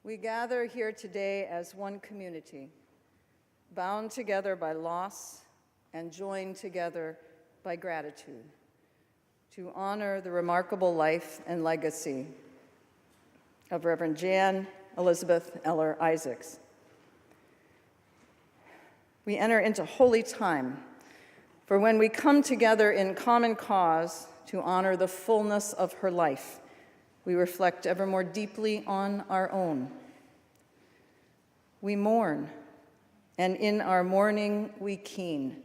We gather here today as one community, bound together by loss and joined together by gratitude, to honor the remarkable life and legacy of Reverend Janne Elizabeth Eller-Isaacs. We enter into holy time, for when we come together in common cause to honor the fullness of her life, we reflect ever more deeply on our own. We mourn, and in our mourning we keen,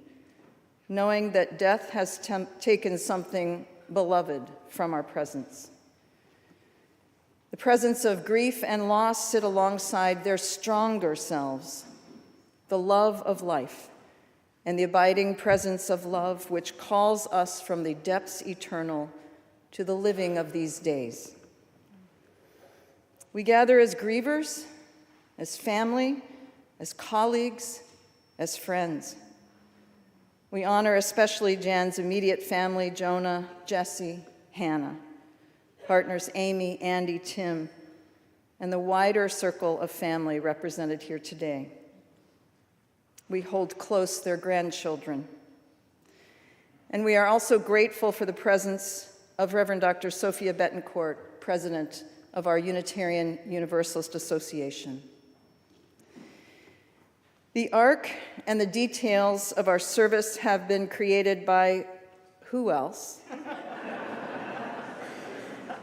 knowing that death has taken something beloved from our presence. The presence of grief and loss sit alongside their stronger selves, the love of life, and the abiding presence of love which calls us from the depths eternal to the living of these days. We gather as grievers, as family, as colleagues, as friends. We honor especially Jan's immediate family, Jonah, Jesse, Hannah, partners Amy, Andy, Tim, and the wider circle of family represented here today. We hold close their grandchildren. And we are also grateful for the presence of Reverend Dr. Sophia Betancourt, President of our Unitarian Universalist Association. The arc and the details of our service have been created by who else?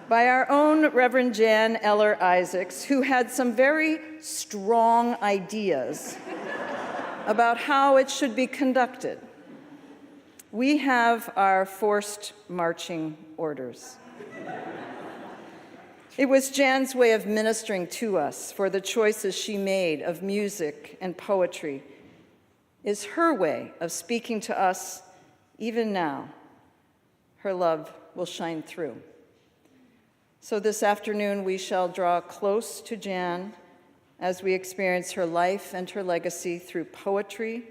By our own Reverend Janne Eller-Isaacs, who had some very strong ideas about how it should be conducted. We have our forced marching orders. It was Jan's way of ministering to us, for the choices she made of music and poetry is her way of speaking to us even now. Her love will shine through. So this afternoon we shall draw close to Janne as we experience her life and her legacy through poetry,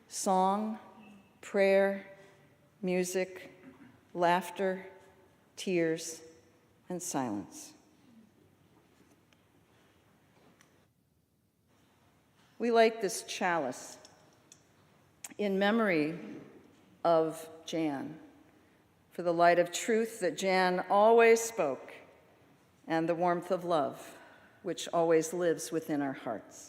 song, prayer, music, laughter, tears, and silence. We light this chalice in memory of Janne, for the light of truth that Janne always spoke, and the warmth of love which always lives within our hearts.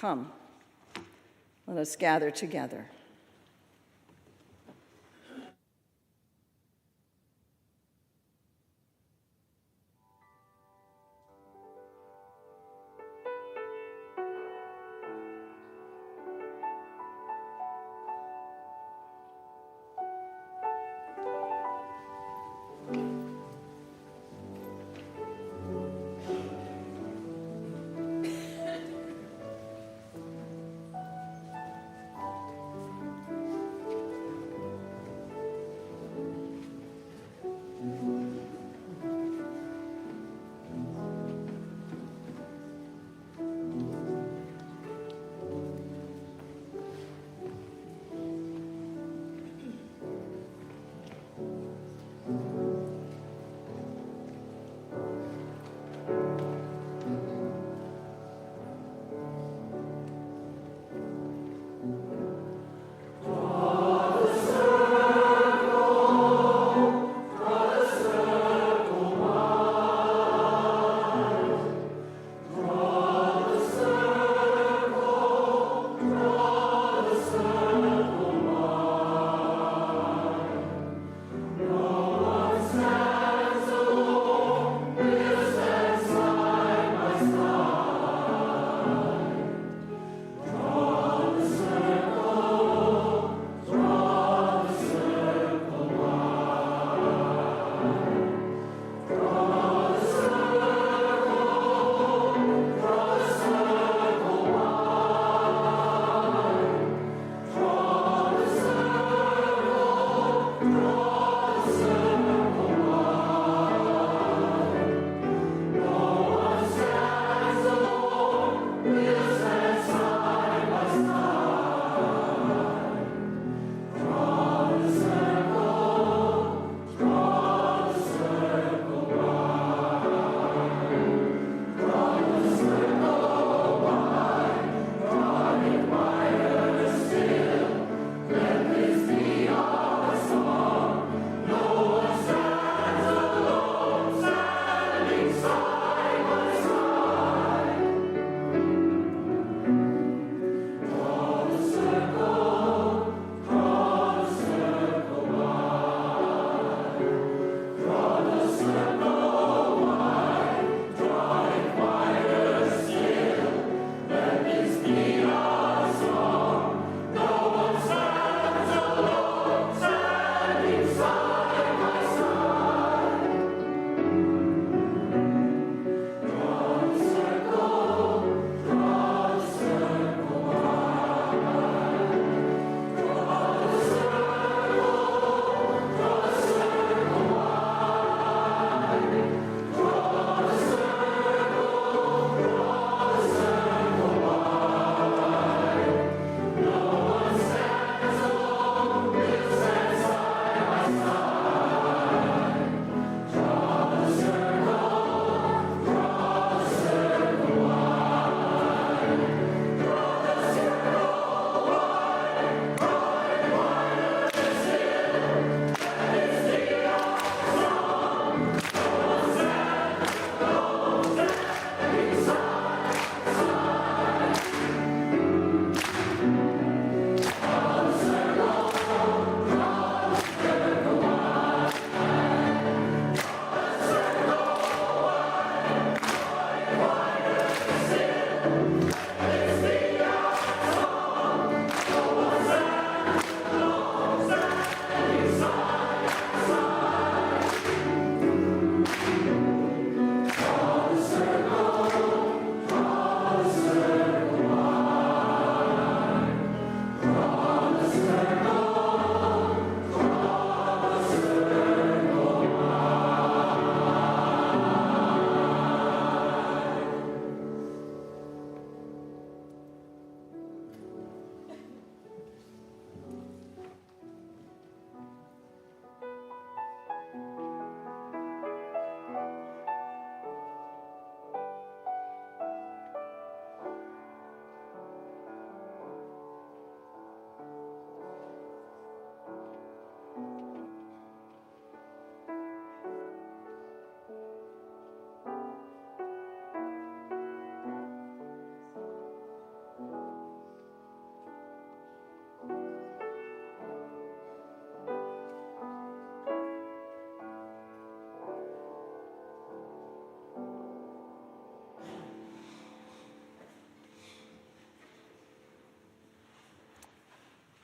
Come, let us gather together.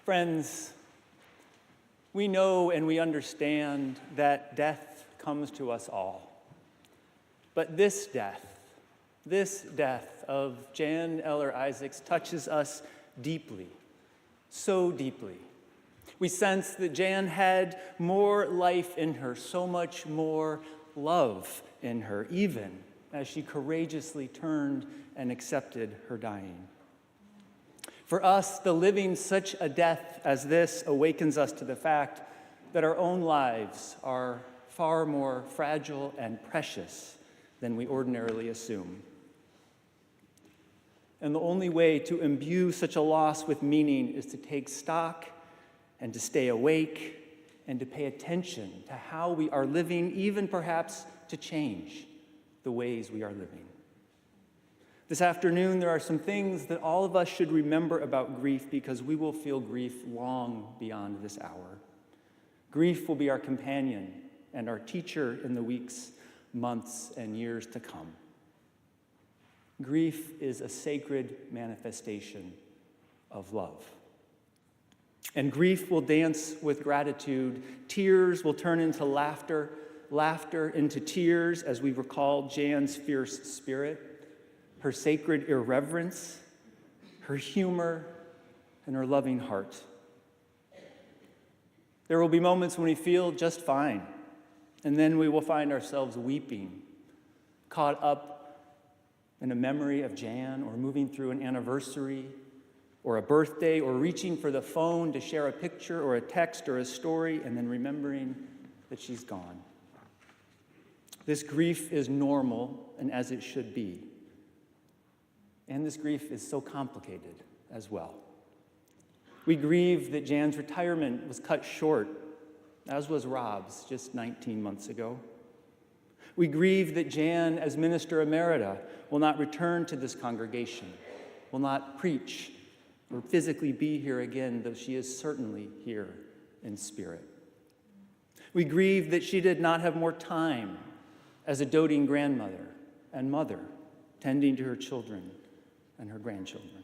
Friends, we know and we understand that death comes to us all. But this death of Jan Eller-Isaacs touches us deeply, so deeply. We sense that Jan had more life in her, so much more love in her, even as she courageously turned and accepted her dying. For us, the living such a death as this awakens us to the fact that our own lives are far more fragile and precious than we ordinarily assume. And the only way to imbue such a loss with meaning is to take stock and to stay awake and to pay attention to how we are living, even perhaps to change the ways we are living. This afternoon, there are some things that all of us should remember about grief because we will feel grief long beyond this hour. Grief will be our companion and our teacher in the weeks, months, and years to come. Grief is a sacred manifestation of love. And grief will dance with gratitude. Tears will turn into laughter, laughter into tears as we recall Jan's fierce spirit, her sacred irreverence, her humor, and her loving heart. There will be moments when we feel just fine, and then we will find ourselves weeping, caught up in a memory of Jan, or moving through an anniversary, or a birthday, or reaching for the phone to share a picture or a text or a story, and then remembering that she's gone. This grief is normal and as it should be. And this grief is so complicated as well. We grieve that Jan's retirement was cut short, as was Rob's just 19 months ago. We grieve that Jan, as minister emerita, will not return to this congregation, will not preach or physically be here again, though she is certainly here in spirit. We grieve that she did not have more time as a doting grandmother and mother, tending to her children and her grandchildren.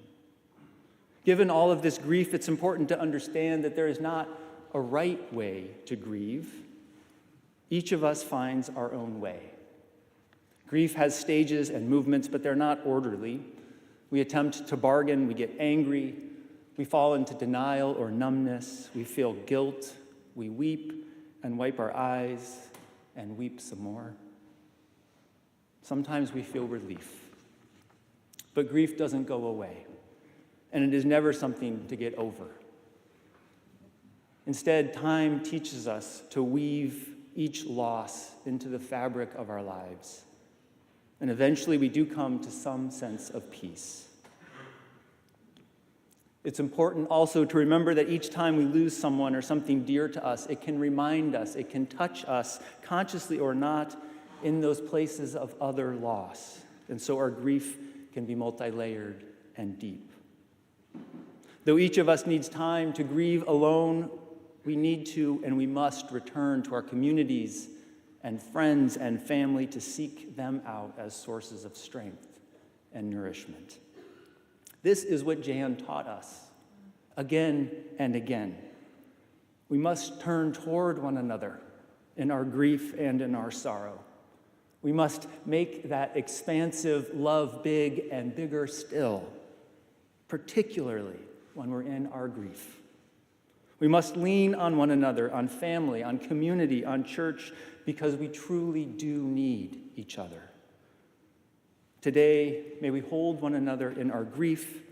Given all of this grief, it's important to understand that there is not a right way to grieve. Each of us finds our own way. Grief has stages and movements, but they're not orderly. We attempt to bargain, we get angry, we fall into denial or numbness, we feel guilt, we weep and wipe our eyes and weep some more. Sometimes we feel relief. But grief doesn't go away, and it is never something to get over. Instead, time teaches us to weave each loss into the fabric of our lives, and eventually we do come to some sense of peace. It's important also to remember that each time we lose someone or something dear to us, it can remind us, it can touch us, consciously or not, in those places of other loss. And so our grief can be multi-layered and deep. Though each of us needs time to grieve alone, we need to and we must return to our communities and friends and family to seek them out as sources of strength and nourishment. This is what Jan taught us again and again. We must turn toward one another in our grief and in our sorrow. We must make that expansive love big and bigger still, particularly when we're in our grief. We must lean on one another, on family, on community, on church, because we truly do need each other. Today, may we hold one another in our grief,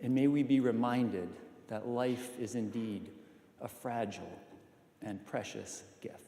and may we be reminded that life is indeed a fragile and precious gift.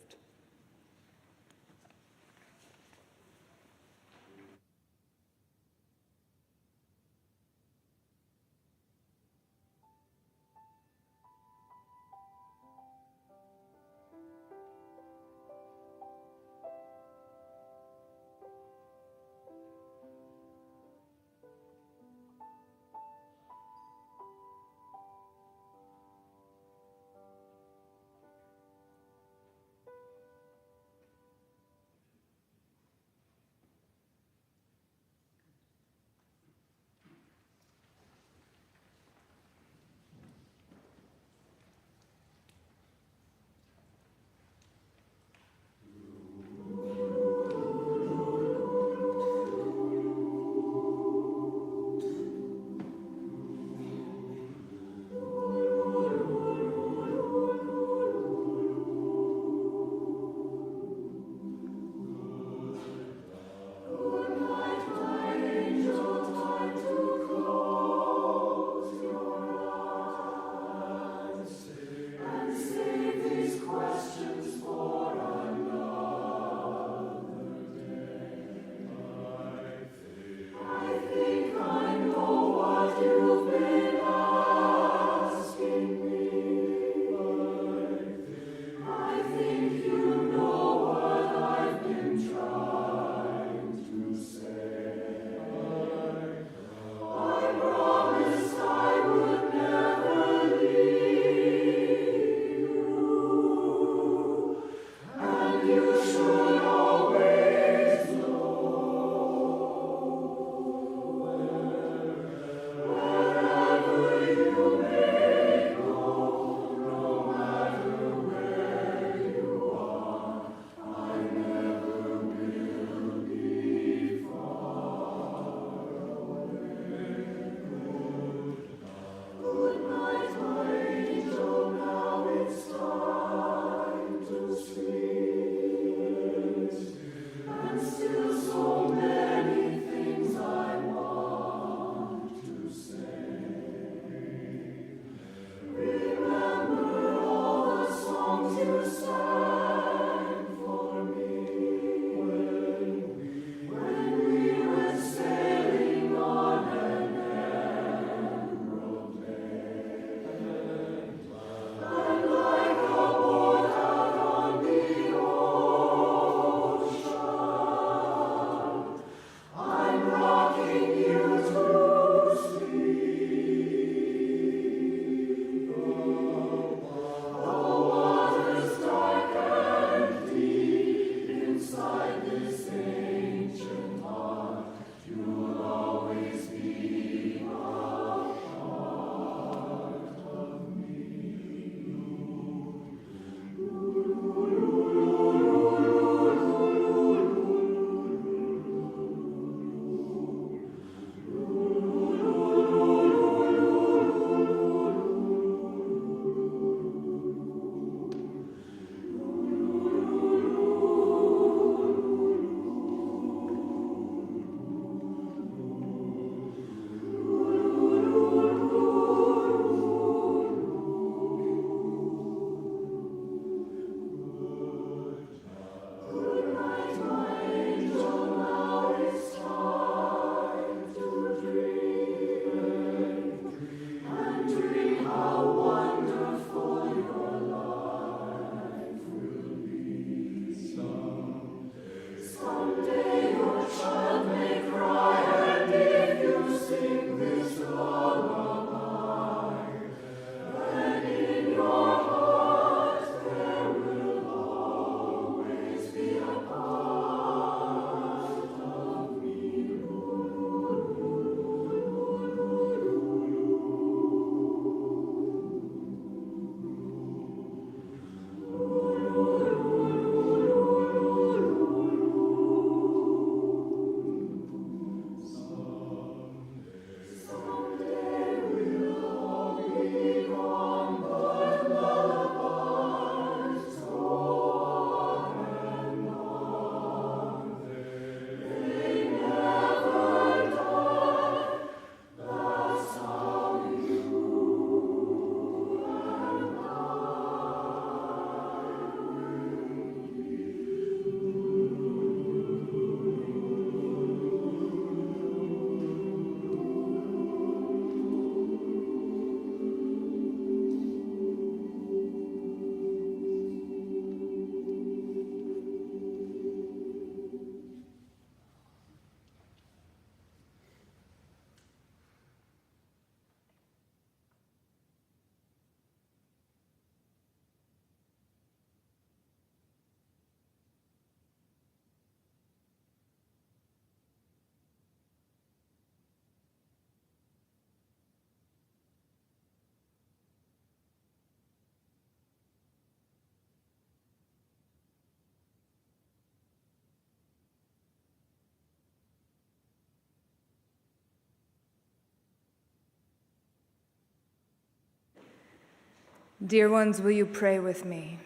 Dear ones, will you pray with me?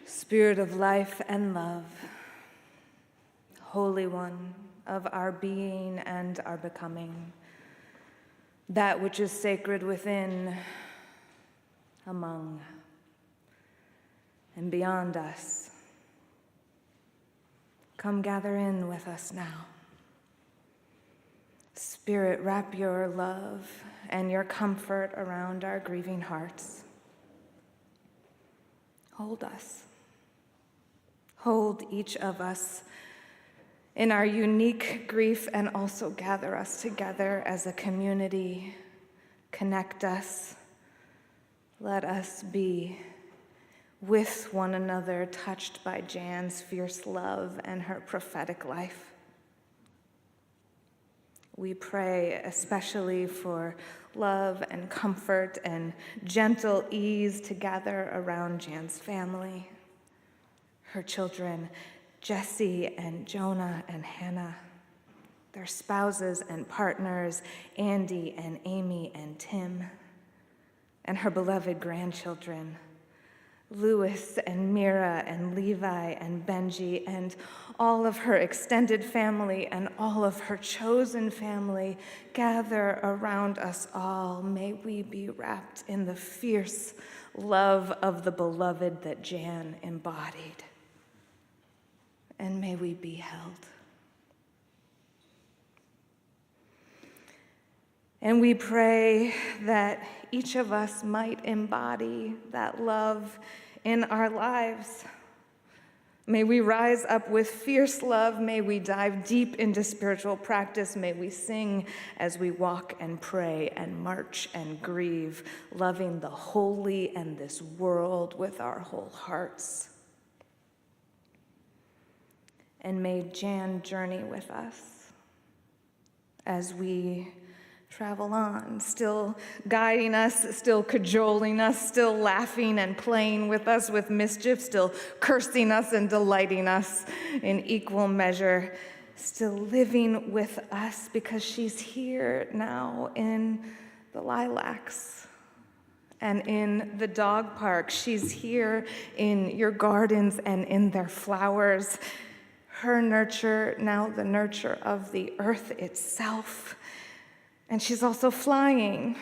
Spirit of life and love, Holy One of our being and our becoming, that which is sacred within, among, and beyond us, come gather in with us now. Spirit, wrap your love and your comfort around our grieving hearts. Hold us. Hold each of us in our unique grief and also gather us together as a community. Connect us. Let us be with one another, touched by Jan's fierce love and her prophetic life. We pray especially for love and comfort and gentle ease to gather around Jan's family, her children, Jesse and Jonah and Hannah, their spouses and partners, Andy and Amy and Tim, and her beloved grandchildren, Louis and Mira and Levi and Benji, and all of her extended family and all of her chosen family. Gather around us all. May we be wrapped in the fierce love of the beloved that Jan embodied. And may we be held. And we pray that each of us might embody that love in our lives. May we rise up with fierce love. May we dive deep into spiritual practice. May we sing as we walk and pray and march and grieve, loving the holy and this world with our whole hearts. And may Jan journey with us as we travel on, still guiding us, still cajoling us, still laughing and playing with us with mischief, still cursing us and delighting us in equal measure, still living with us because she's here now in the lilacs and in the dog park. She's here in your gardens and in their flowers. Her nurture, now the nurture of the earth itself. And she's also flying.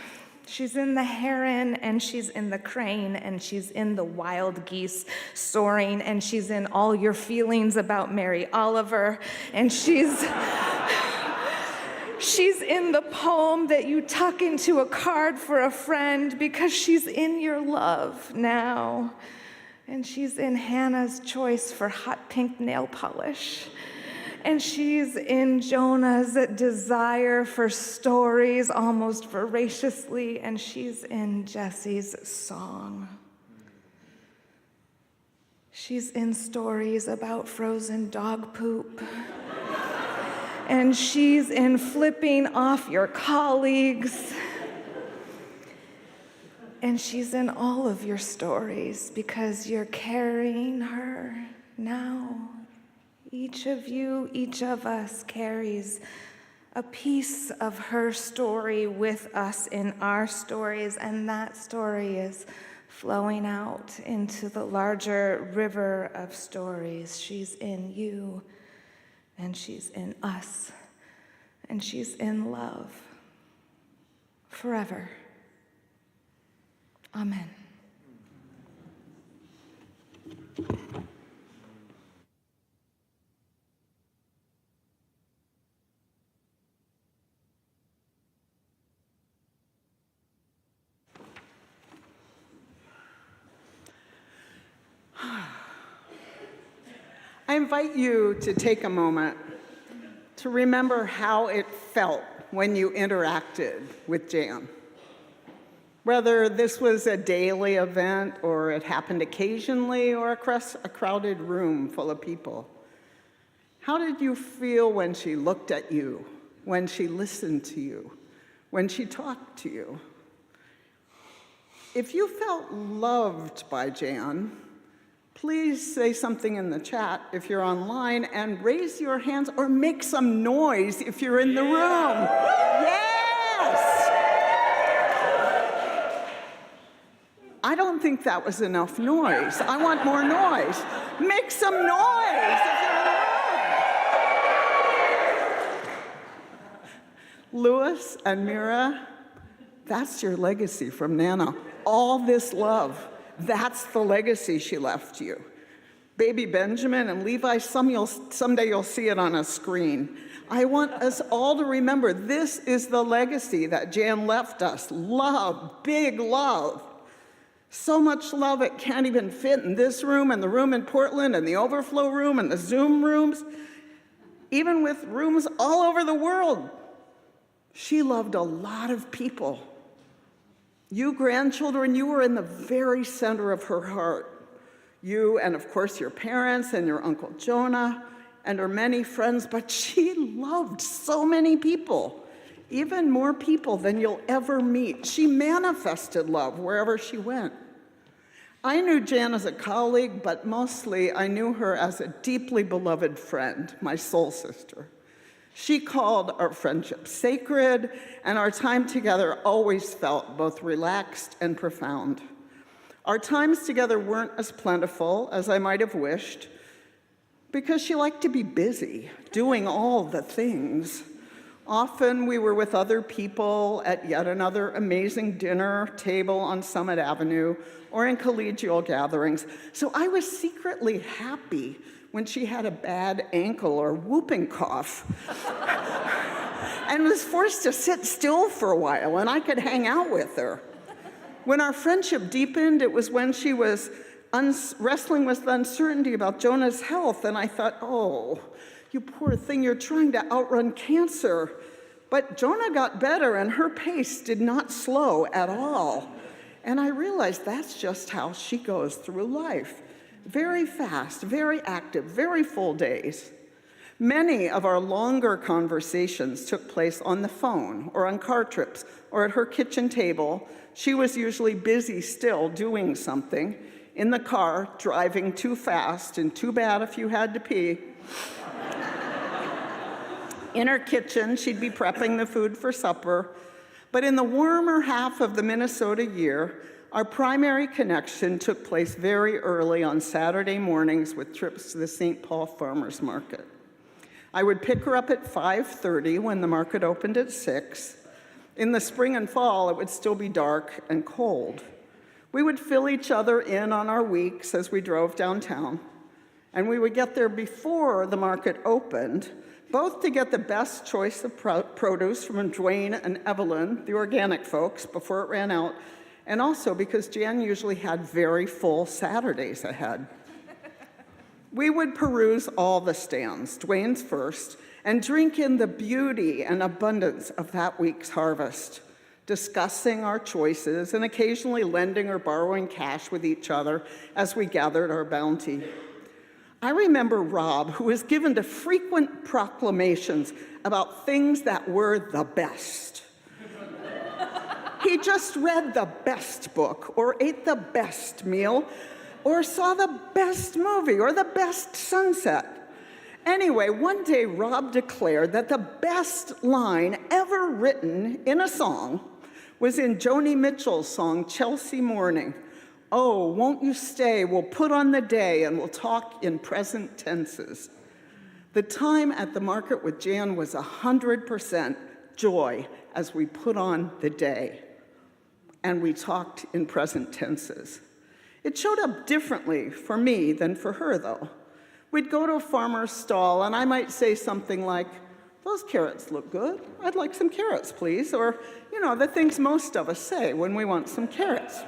She's in the heron, and she's in the crane, and she's in the wild geese soaring, and she's in all your feelings about Mary Oliver, and she's in the poem that you tuck into a card for a friend because she's in your love now. And she's in Hannah's choice for hot pink nail polish. And she's in Jonah's desire for stories almost voraciously, and she's in Jesse's song. She's in stories about frozen dog poop. And she's in flipping off your colleagues. And she's in all of your stories because you're carrying her now. Each of you, each of us carries a piece of her story with us in our stories, and that story is flowing out into the larger river of stories. She's in you, and she's in us, and she's in love forever. Amen. I invite you to take a moment to remember how it felt when you interacted with Jan. Whether this was a daily event or it happened occasionally or across a crowded room full of people. How did you feel when she looked at you, when she listened to you, when she talked to you? If you felt loved by Jan, please say something in the chat if you're online and raise your hands or make some noise if you're in the room. Yeah! I don't think that was enough noise. I want more noise. Make some noise if you're in the room. Louis and Mira, that's your legacy from Nana. All this love, that's the legacy she left you. Baby Benjamin and Levi, someday you'll see it on a screen. I want us all to remember this is the legacy that Jan left us. Love, big love. So much love it can't even fit in this room and the room in Portland and the overflow room and the Zoom rooms, even with rooms all over the world. She loved a lot of people. You grandchildren, you were in the very center of her heart. You and, of course, your parents and your Uncle Jonah and her many friends, but she loved so many people, even more people than you'll ever meet. She manifested love wherever she went. I knew Jan as a colleague, but mostly I knew her as a deeply beloved friend, my soul sister. She called our friendship sacred, and our time together always felt both relaxed and profound. Our times together weren't as plentiful as I might have wished, because she liked to be busy, doing all the things. Often we were with other people at yet another amazing dinner table on Summit Avenue or in collegial gatherings. So I was secretly happy when she had a bad ankle or whooping cough and was forced to sit still for a while, and I could hang out with her. When our friendship deepened, it was when she was wrestling with the uncertainty about Jonah's health, and I thought, oh, you poor thing, you're trying to outrun cancer. But Jonah got better, and her pace did not slow at all. And I realized that's just how she goes through life. Very fast, very active, very full days. Many of our longer conversations took place on the phone or on car trips or at her kitchen table. She was usually busy still doing something, in the car, driving too fast, and too bad if you had to pee. In her kitchen, she'd be prepping the food for supper. But in the warmer half of the Minnesota year, our primary connection took place very early on Saturday mornings with trips to the St. Paul Farmers Market. I would pick her up at 5:30 when the market opened at 6. In the spring and fall, it would still be dark and cold. We would fill each other in on our weeks as we drove downtown, and we would get there before the market opened, both to get the best choice of produce from Dwayne and Evelyn, the organic folks, before it ran out, and also because Jan usually had very full Saturdays ahead. We would peruse all the stands, Dwayne's first, and drink in the beauty and abundance of that week's harvest, discussing our choices and occasionally lending or borrowing cash with each other as we gathered our bounty. I remember Rob, who was given to frequent proclamations about things that were the best. He just read the best book, or ate the best meal, or saw the best movie, or the best sunset. Anyway, one day Rob declared that the best line ever written in a song was in Joni Mitchell's song, Chelsea Morning. Oh, won't you stay? We'll put on the day and we'll talk in present tenses. The time at the market with Jan was 100% joy as we put on the day. And we talked in present tenses. It showed up differently for me than for her, though. We'd go to a farmer's stall, and I might say something like, those carrots look good. I'd like some carrots, please. Or, the things most of us say when we want some carrots.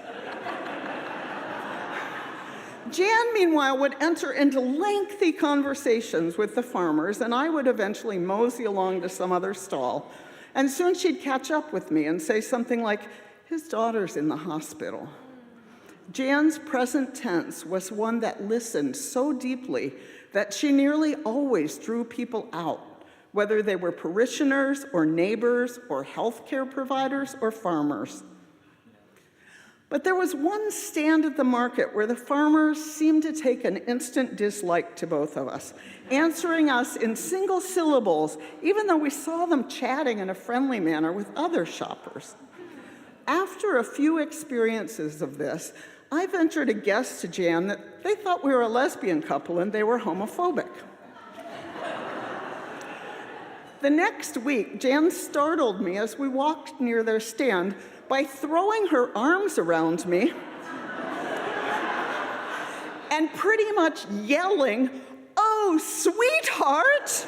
Jan, meanwhile, would enter into lengthy conversations with the farmers, and I would eventually mosey along to some other stall. And soon she'd catch up with me and say something like, his daughter's in the hospital. Jan's present tense was one that listened so deeply that she nearly always drew people out, whether they were parishioners or neighbors or healthcare providers or farmers. But there was one stand at the market where the farmers seemed to take an instant dislike to both of us, answering us in single syllables, even though we saw them chatting in a friendly manner with other shoppers. After a few experiences of this, I ventured a guess to Jan that they thought we were a lesbian couple and they were homophobic. The next week, Jan startled me as we walked near their stand by throwing her arms around me and pretty much yelling, "Oh, sweetheart!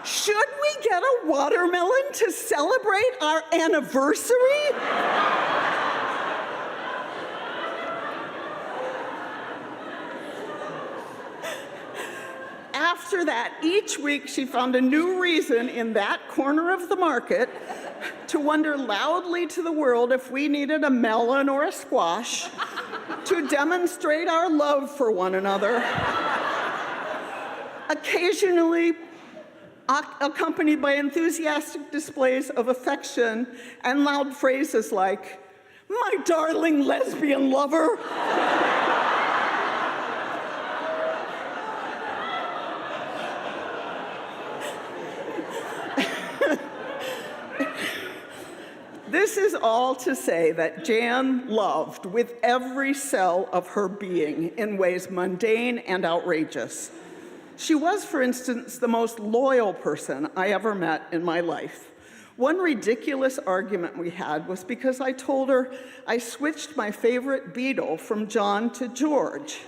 Should we get a watermelon to celebrate our anniversary?" After that, each week she found a new reason in that corner of the market to wonder loudly to the world if we needed a melon or a squash to demonstrate our love for one another. Occasionally accompanied by enthusiastic displays of affection and loud phrases like, "My darling lesbian lover." This is all to say that Jan loved with every cell of her being in ways mundane and outrageous. She was, for instance, the most loyal person I ever met in my life. One ridiculous argument we had was because I told her I switched my favorite Beatle from John to George.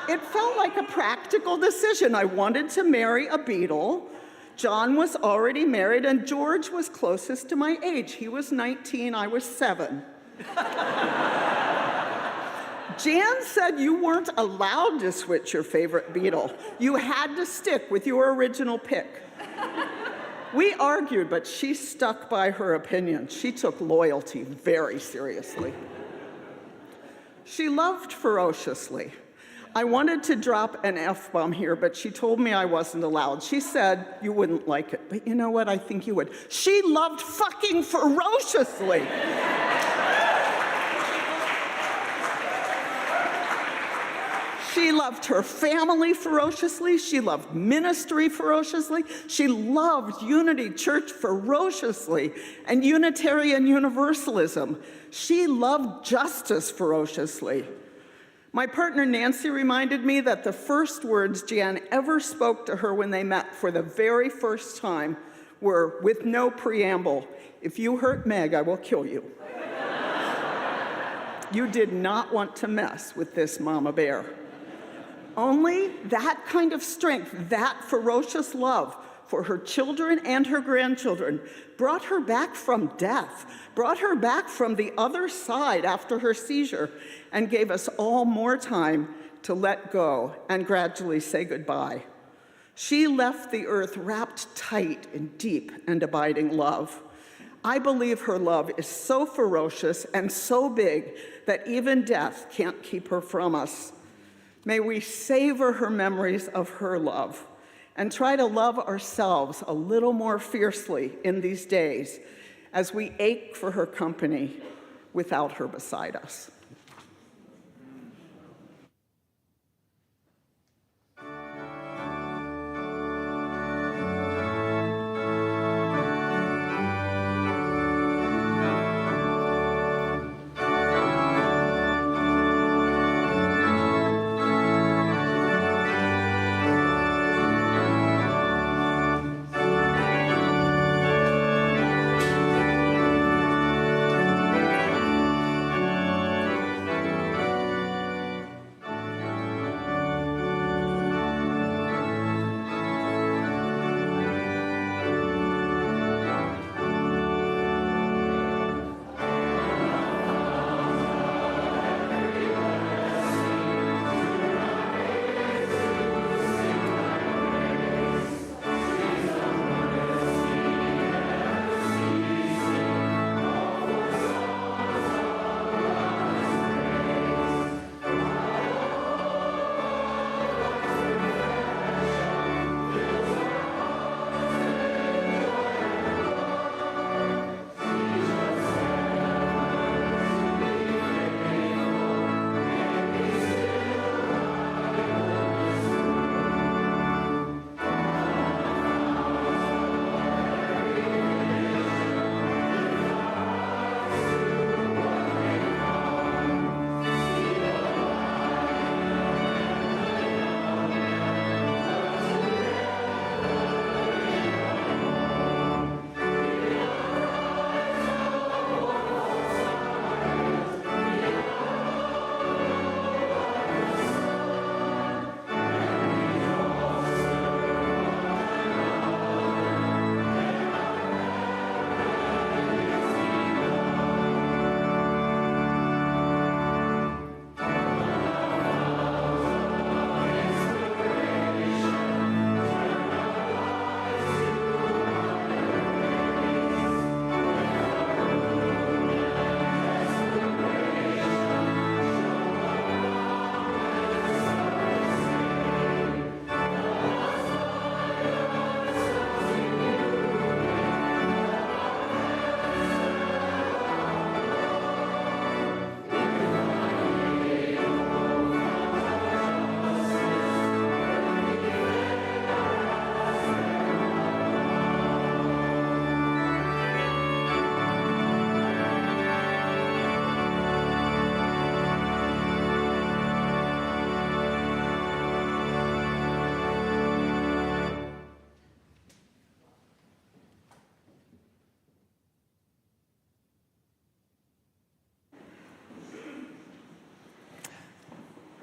It felt like a practical decision. I wanted to marry a Beatle. John was already married, and George was closest to my age. He was 19, I was 7. Jan said you weren't allowed to switch your favorite Beatle. You had to stick with your original pick. We argued, but she stuck by her opinion. She took loyalty very seriously. She loved ferociously. I wanted to drop an F-bomb here, but she told me I wasn't allowed. She said you wouldn't like it, but you know what? I think you would. She loved fucking ferociously. She loved her family ferociously. She loved ministry ferociously. She loved Unity Church ferociously and Unitarian Universalism. She loved justice ferociously. My partner Nancy reminded me that the first words Jan ever spoke to her when they met for the very first time were, with no preamble, "If you hurt Meg, I will kill you." You did not want to mess with this mama bear. Only that kind of strength, that ferocious love for her children and her grandchildren brought her back from death, brought her back from the other side after her seizure, and gave us all more time to let go and gradually say goodbye. She left the earth wrapped tight in deep and abiding love. I believe her love is so ferocious and so big that even death can't keep her from us. May we savor her memories of her love and try to love ourselves a little more fiercely in these days as we ache for her company without her beside us.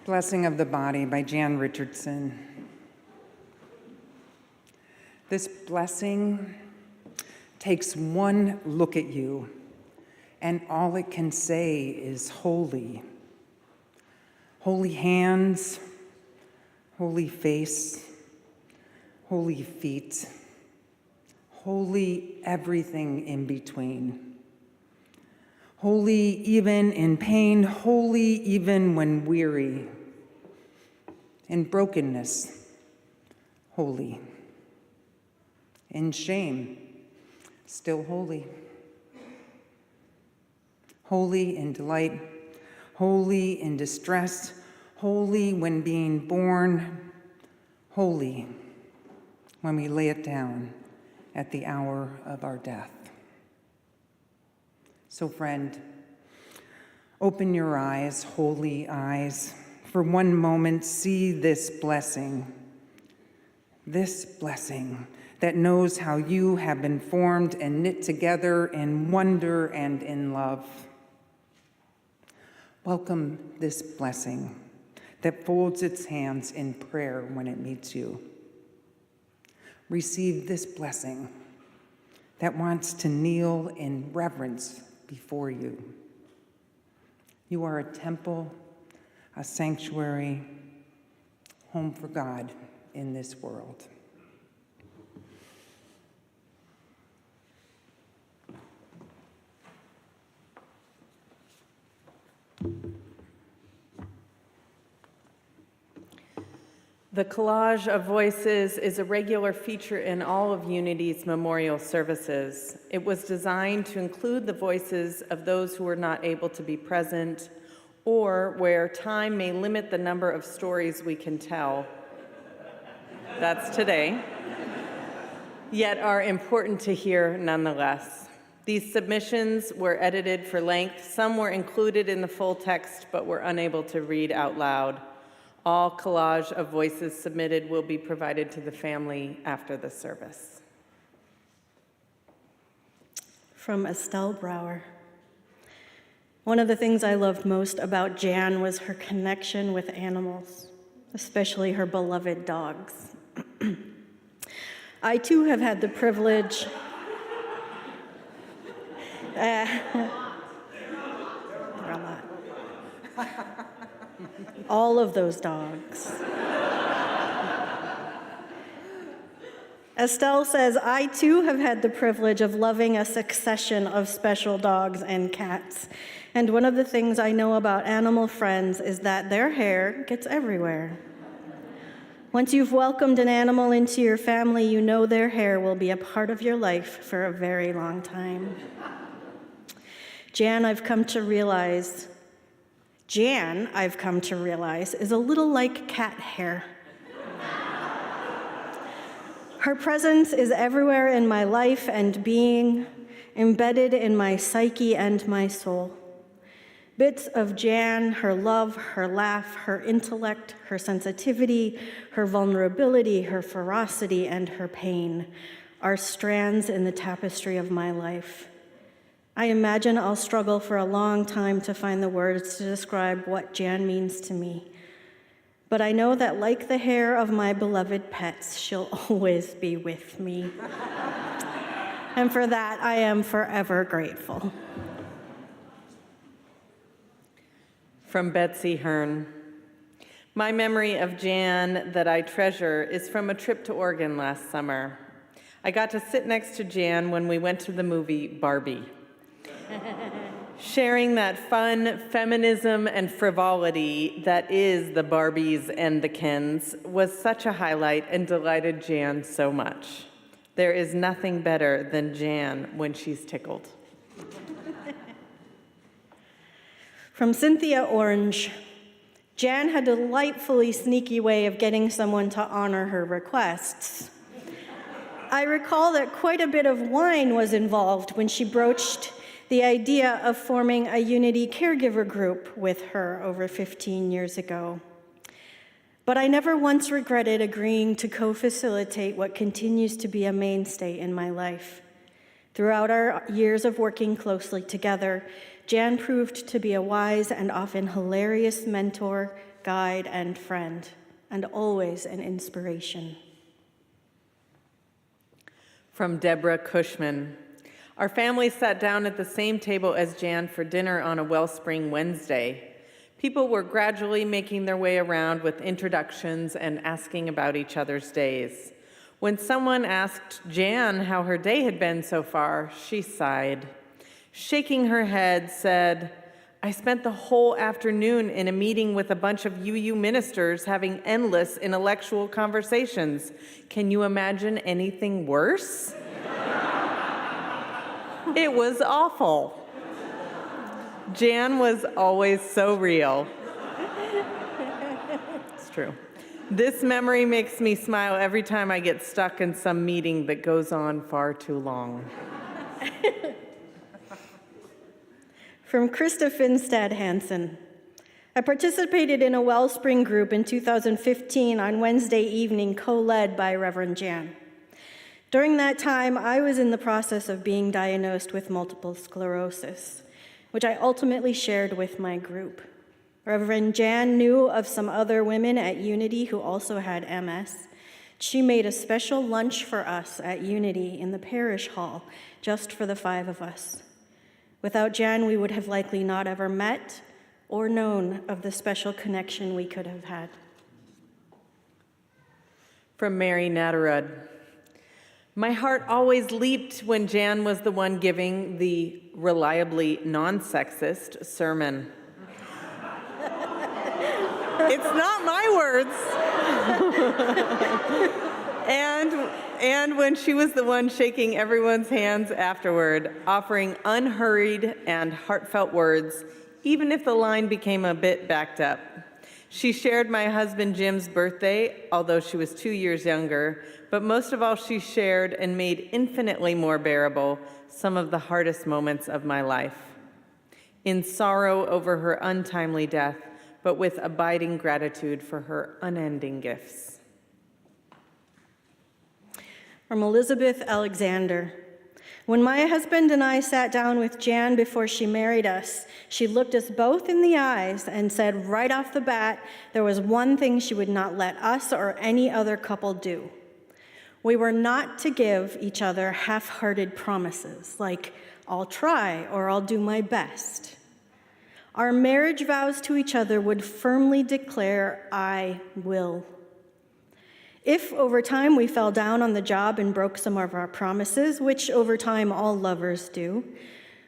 Blessing of the Body by Jan Richardson. This blessing takes one look at you, and all it can say is holy. Holy hands, holy face, holy feet, holy everything in between. Holy even in pain, holy even when weary. In brokenness, holy. In shame, still holy. Holy in delight, holy in distress, holy when being born, holy when we lay it down at the hour of our death. So friend, open your eyes, holy eyes. For one moment, see this blessing that knows how you have been formed and knit together in wonder and in love. Welcome this blessing that folds its hands in prayer when it meets you. Receive this blessing that wants to kneel in reverence before you. You are a temple, a sanctuary, home for God in this world. The collage of voices is a regular feature in all of Unity's memorial services. It was designed to include the voices of those who were not able to be present, or where time may limit the number of stories we can tell. That's today. Yet are important to hear nonetheless. These submissions were edited for length. Some were included in the full text but were unable to read out loud. All collage of voices submitted will be provided to the family after the service. From Estelle Brower. One of the things I loved most about Jan was her connection with animals, especially her beloved dogs. I too have had the privilege all of those dogs. Estelle says, I too have had the privilege of loving a succession of special dogs and cats. And one of the things I know about animal friends is that their hair gets everywhere. Once you've welcomed an animal into your family, you know their hair will be a part of your life for a very long time. Jan, I've come to realize, is a little like cat hair. Her presence is everywhere in my life and being, embedded in my psyche and my soul. Bits of Jan, her love, her laugh, her intellect, her sensitivity, her vulnerability, her ferocity, and her pain are strands in the tapestry of my life. I imagine I'll struggle for a long time to find the words to describe what Jan means to me. But I know that like the hair of my beloved pets, she'll always be with me. And for that, I am forever grateful. From Betsy Hearn. My memory of Jan that I treasure is from a trip to Oregon last summer. I got to sit next to Jan when we went to the movie Barbie. Sharing that fun feminism and frivolity that is the Barbies and the Kens was such a highlight and delighted Jan so much. There is nothing better than Jan when she's tickled. From Cynthia Orange, Jan had a delightfully sneaky way of getting someone to honor her requests. I recall that quite a bit of wine was involved when she broached the idea of forming a Unity caregiver group with her over 15 years ago. But I never once regretted agreeing to co-facilitate what continues to be a mainstay in my life. Throughout our years of working closely together, Jan proved to be a wise and often hilarious mentor, guide, and friend, and always an inspiration. From Deborah Cushman. Our family sat down at the same table as Jan for dinner on a Wellspring Wednesday. People were gradually making their way around with introductions and asking about each other's days. When someone asked Jan how her day had been so far, she sighed. Shaking her head, said, "I spent the whole afternoon in a meeting with a bunch of UU ministers having endless intellectual conversations. Can you imagine anything worse?" It was awful. Jan was always so real. It's true. This memory makes me smile every time I get stuck in some meeting that goes on far too long. From Krista Finstad Hansen. I participated in a Wellspring group in 2015 on Wednesday evening, co-led by Reverend Jan. During that time, I was in the process of being diagnosed with multiple sclerosis, which I ultimately shared with my group. Reverend Jan knew of some other women at Unity who also had MS. She made a special lunch for us at Unity in the parish hall, just for the 5 of us. Without Jan, we would have likely not ever met or known of the special connection we could have had. From Mary Natarud. My heart always leaped when Jan was the one giving the reliably non-sexist sermon. It's not my words. And when she was the one shaking everyone's hands afterward, offering unhurried and heartfelt words, even if the line became a bit backed up. She shared my husband Jim's birthday, although she was 2 years younger, but most of all she shared and made infinitely more bearable some of the hardest moments of my life. In sorrow over her untimely death, but with abiding gratitude for her unending gifts. From Elizabeth Alexander. When my husband and I sat down with Jan before she married us, she looked us both in the eyes and said right off the bat, there was one thing she would not let us or any other couple do. We were not to give each other half-hearted promises, like, I'll try or I'll do my best. Our marriage vows to each other would firmly declare, I will. If over time we fell down on the job and broke some of our promises, which over time all lovers do,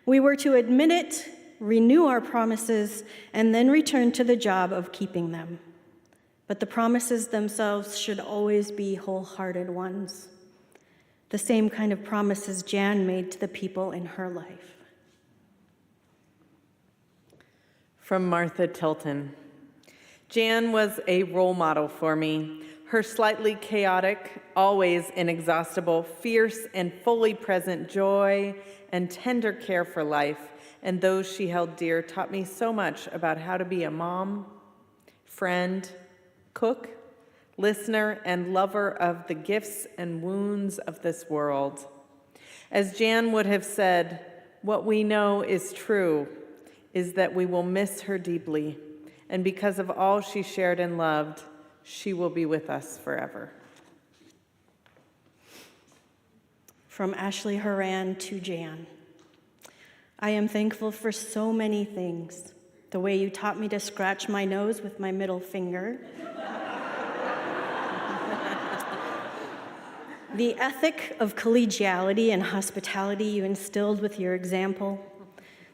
we were to admit it, renew our promises, and then return to the job of keeping them. But the promises themselves should always be wholehearted ones, the same kind of promises Jan made to the people in her life. From Martha Tilton. Jan was a role model for me. Her slightly chaotic, always inexhaustible, fierce and fully present joy and tender care for life and those she held dear taught me so much about how to be a mom, friend, cook, listener, and lover of the gifts and wounds of this world. As Jan would have said, what we know is true is that we will miss her deeply, and because of all she shared and loved, she will be with us forever. From Ashley Horan to Jan. I am thankful for so many things. The way you taught me to scratch my nose with my middle finger. The ethic of collegiality and hospitality you instilled with your example.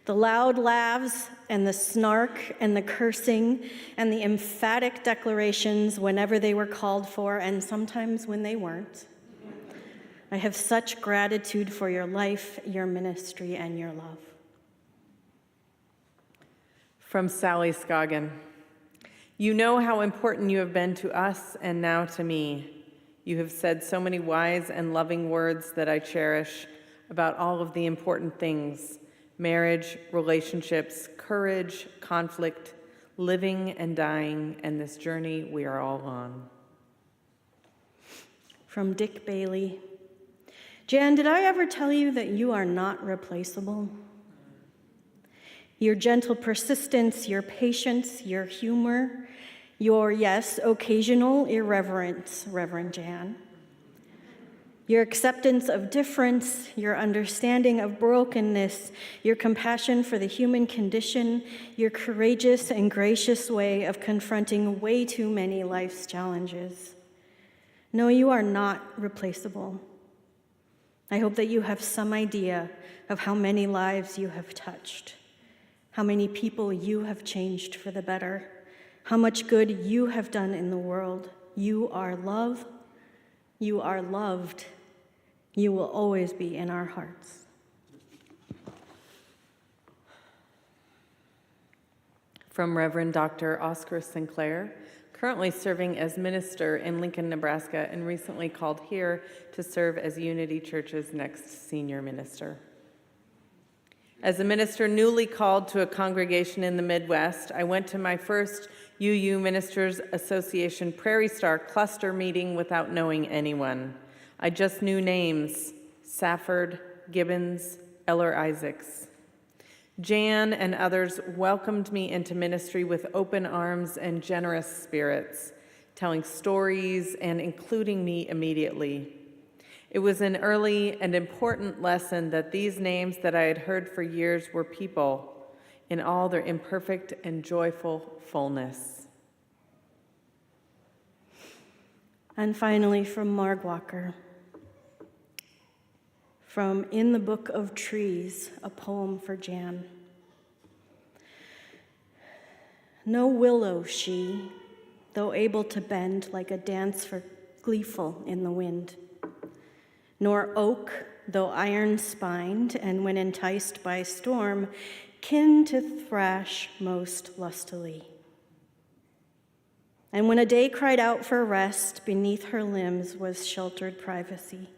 The loud laughs and the snark and the cursing and the emphatic declarations whenever they were called for and sometimes when they weren't. I have such gratitude for your life, your ministry, and your love. From Sally Scoggin. You know how important you have been to us and now to me. You have said so many wise and loving words that I cherish about all of the important things: marriage, relationships, courage, conflict, living and dying, and this journey we are all on. From Dick Bailey. Jan, did I ever tell you that you are not replaceable? Your gentle persistence, your patience, your humor, your, yes, occasional irreverence, Reverend Jan, your acceptance of difference, your understanding of brokenness, your compassion for the human condition, your courageous and gracious way of confronting way too many life's challenges. No, you are not replaceable. I hope that you have some idea of how many lives you have touched, how many people you have changed for the better, how much good you have done in the world. You are love. You are loved. You will always be in our hearts. From Reverend Dr. Oscar Sinclair, currently serving as minister in Lincoln, Nebraska, and recently called here to serve as Unity Church's next senior minister. As a minister newly called to a congregation in the Midwest, I went to my first UU Ministers Association Prairie Star cluster meeting without knowing anyone. I just knew names: Safford, Gibbons, Eller-Isaacs. Jan and others welcomed me into ministry with open arms and generous spirits, telling stories and including me immediately. It was an early and important lesson that these names that I had heard for years were people in all their imperfect and joyful fullness. And finally, from Marg Walker, from In the Book of Trees, a poem for Jan. No willow she, though able to bend like a dancer gleeful in the wind, nor oak, though iron-spined, and when enticed by storm, kin to thrash most lustily. And when a day cried out for rest, beneath her limbs was sheltered privacy.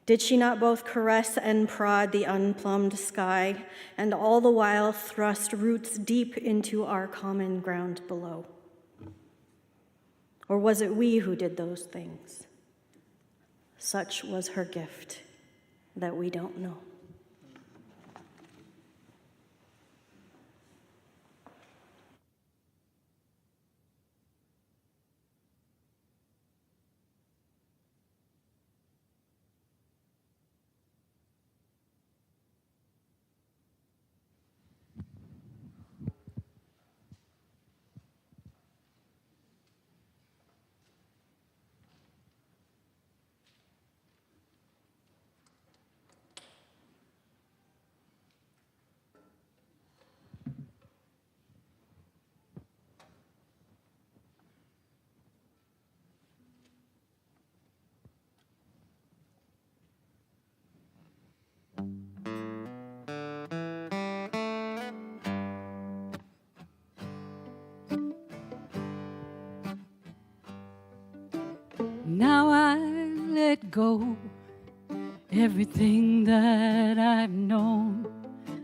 Did she not both caress and prod the unplumbed sky, and all the while thrust roots deep into our common ground below? Or was it we who did those things? Such was her gift that we don't know. Now I let go everything that I've known.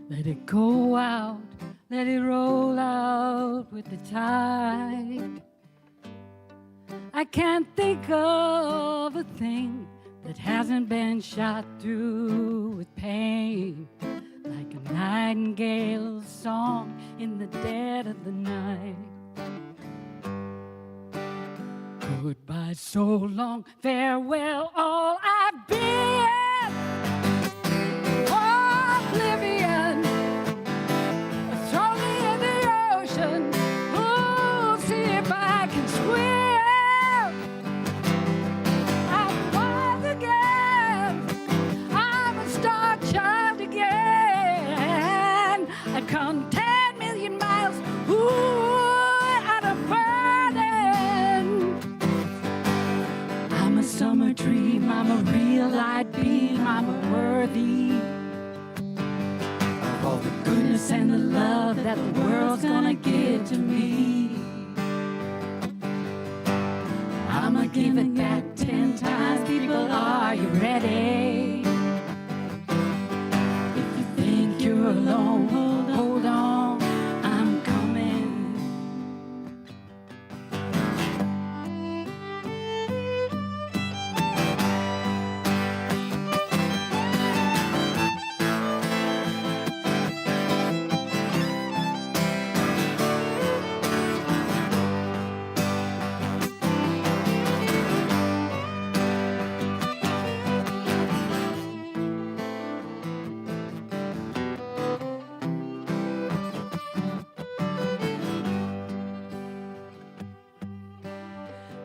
Let it go out, let it roll out with the tide. I can't think of a thing that hasn't been shot through with pain, like a nightingale's song in the dead of the night. Goodbye, so long, farewell, all I've been. Oblivion, throw me in the ocean. Oh, see if I can swim. I'm wild again. I'm a star child again. I come 10 million miles. Ooh. Summer dream, I'm a real light beam, I'm a worthy of all the goodness and the love that the world's gonna give to me. I'ma give it back 10 times, people, are you ready? If you think you're alone, hold on, I'm coming.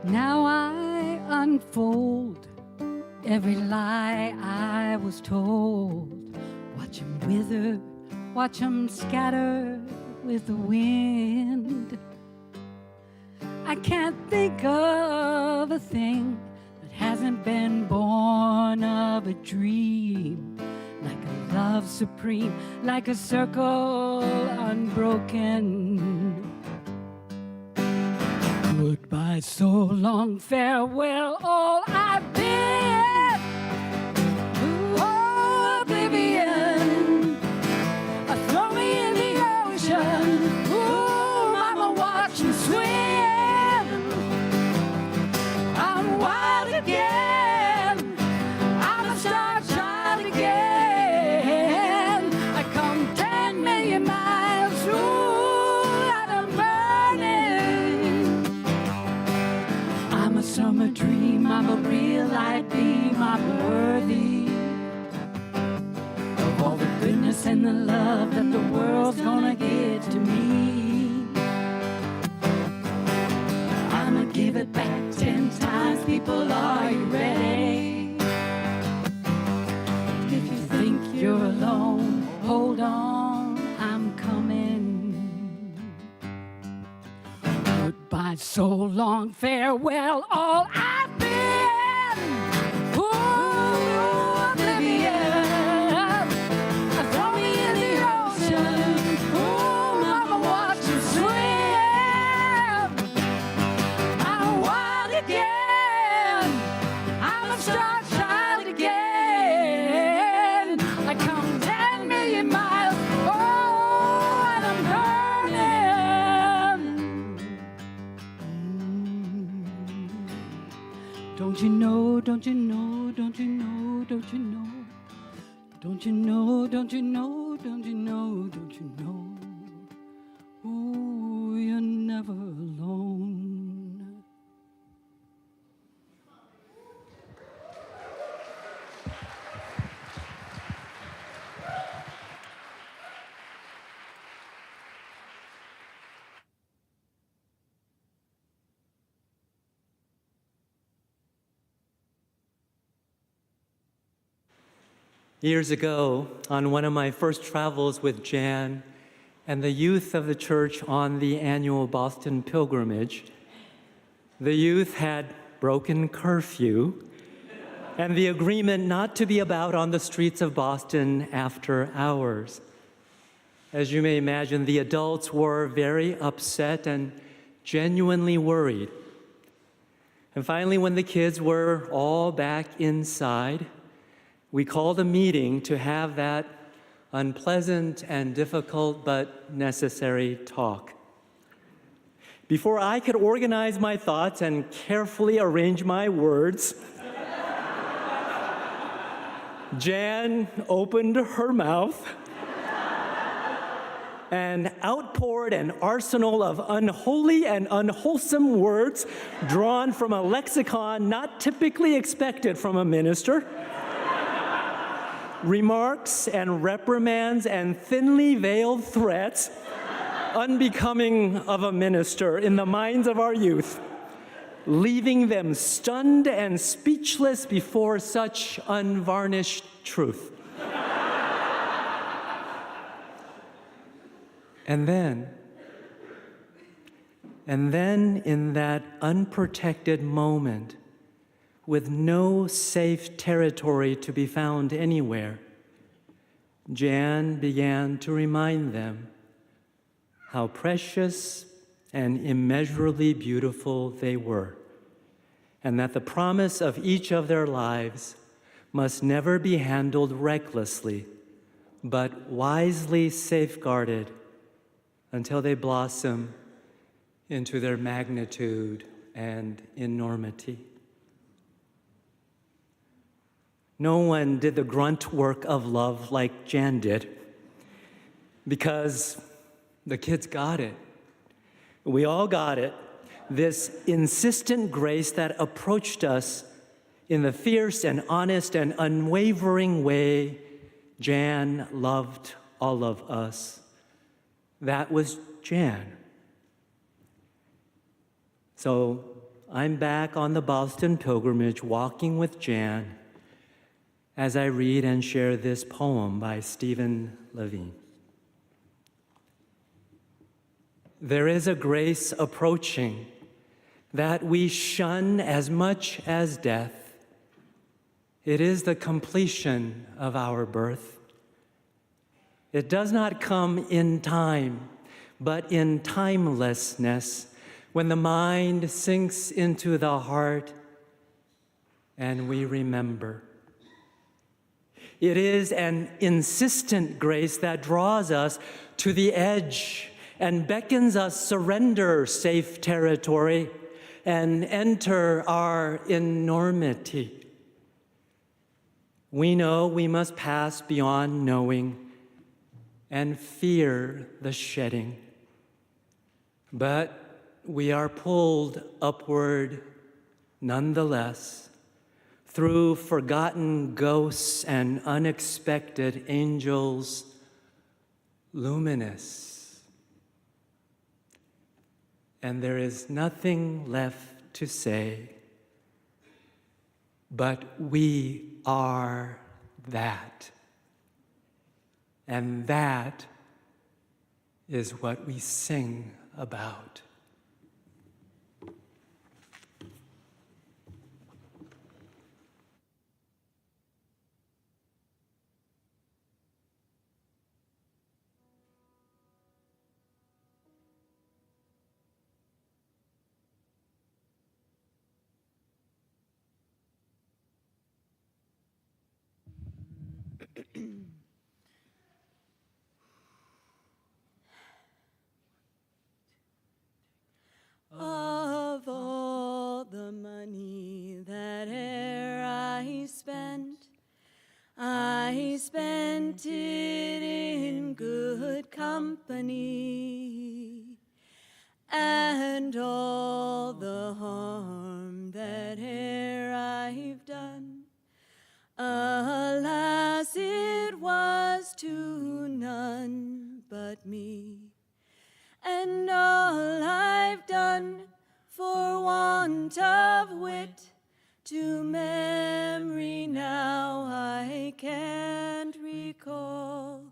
Now I unfold every lie I was told. Watch 'em wither, watch 'em scatter with the wind. I can't think of a thing that hasn't been born of a dream. Like a love supreme, like a circle unbroken. Goodbye, so long, farewell, all I've been. Oh, oblivion, throw me in the ocean. Ooh, mama, watch me swim. I'm wild again. I'm a star child again. I come 10 million miles through and I'm burning. I'm a summer dream, I'm a real light beam, I'm worthy of all the goodness and the love that the world's gonna give to me. I'ma give it back 10 times, people, are you ready? If you think you're alone, hold on, I'm coming. Goodbye, so long, farewell, all I've been. Ooh, oblivion, throw me in the ocean. Ooh, mama, watch you swim. I'm wild again. I'm a star child again. I come 10 million miles. Oh, and I'm burning. Don't you know, don't you know, don't you know, don't you know? Don't you know, don't you know, don't you know, don't you know? Ooh, you're never alone. Years ago, on one of my first travels with Jan and the youth of the church on the annual Boston pilgrimage, the youth had broken curfew and the agreement not to be about on the streets of Boston after hours. As you may imagine, the adults were very upset and genuinely worried. And finally, when the kids were all back inside, we called a meeting to have that unpleasant and difficult but necessary talk. Before I could organize my thoughts and carefully arrange my words, Jan opened her mouth and outpoured an arsenal of unholy and unwholesome words drawn from a lexicon not typically expected from a minister. Remarks and reprimands and thinly veiled threats, unbecoming of a minister in the minds of our youth, leaving them stunned and speechless before such unvarnished truth. And then in that unprotected moment, with no safe territory to be found anywhere, Jan began to remind them how precious and immeasurably beautiful they were, and that the promise of each of their lives must never be handled recklessly, but wisely safeguarded until they blossom into their magnitude and enormity. No one did the grunt work of love like Jan did, because the kids got it. We all got it. This insistent grace that approached us in the fierce and honest and unwavering way Jan loved all of us. That was Jan. So I'm back on the Boston pilgrimage walking with Jan as I read and share this poem by Stephen Levine. There is a grace approaching that we shun as much as death. It is the completion of our birth. It does not come in time, but in timelessness, when the mind sinks into the heart and we remember. It is an insistent grace that draws us to the edge and beckons us surrender safe territory and enter our enormity. We know we must pass beyond knowing and fear the shedding. But we are pulled upward nonetheless through forgotten ghosts and unexpected angels, luminous. And there is nothing left to say, but we are that. And that is what we sing about. Of all the money that e'er I spent it in good company, and all the harm that e'er I've done, alas, it was to none but me. And all I've done for want of wit, to memory now I can't recall.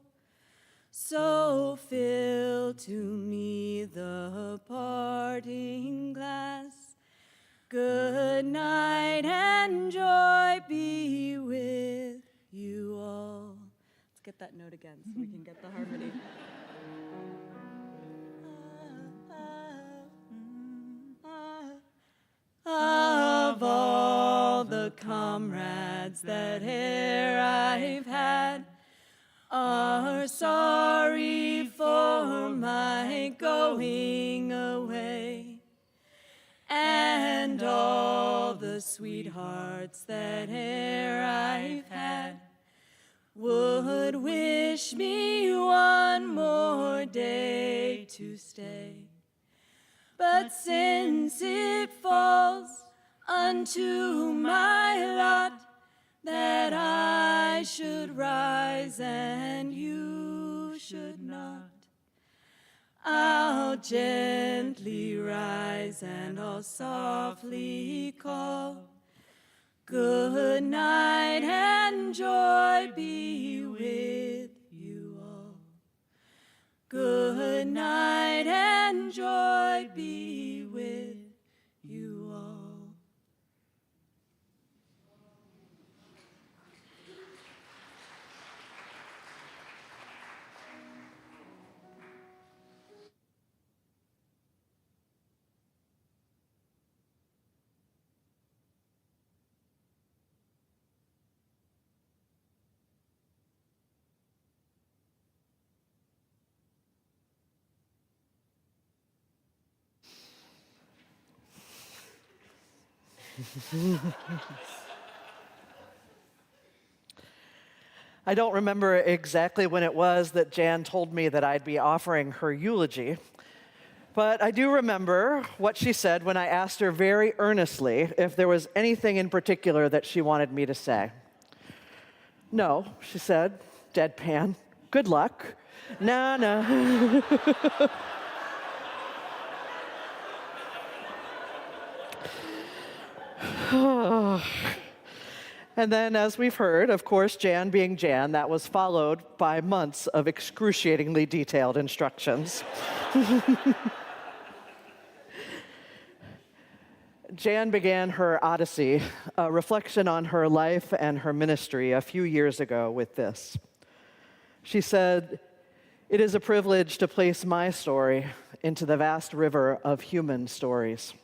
So fill to me the parting glass. Good night and joy be with you all. Let's get that note again so we can get the harmony. Of all the comrades that e'er I've had, are sorry for my going away, and all the sweethearts that e'er I've had would wish me one more day to stay. But since it falls unto my lot that I should rise and you should not, I'll gently rise and I'll softly call, good night and joy be with you all. Good night and joy be with you all. I don't remember exactly when it was that Jan told me that I'd be offering her eulogy, but I do remember what she said when I asked her very earnestly if there was anything in particular that she wanted me to say. No, she said, deadpan, good luck. Nah. And then, as we've heard, of course, Jan being Jan, that was followed by months of excruciatingly detailed instructions. Jan began her odyssey, a reflection on her life and her ministry, a few years ago with this. She said, "It is a privilege to place my story into the vast river of human stories."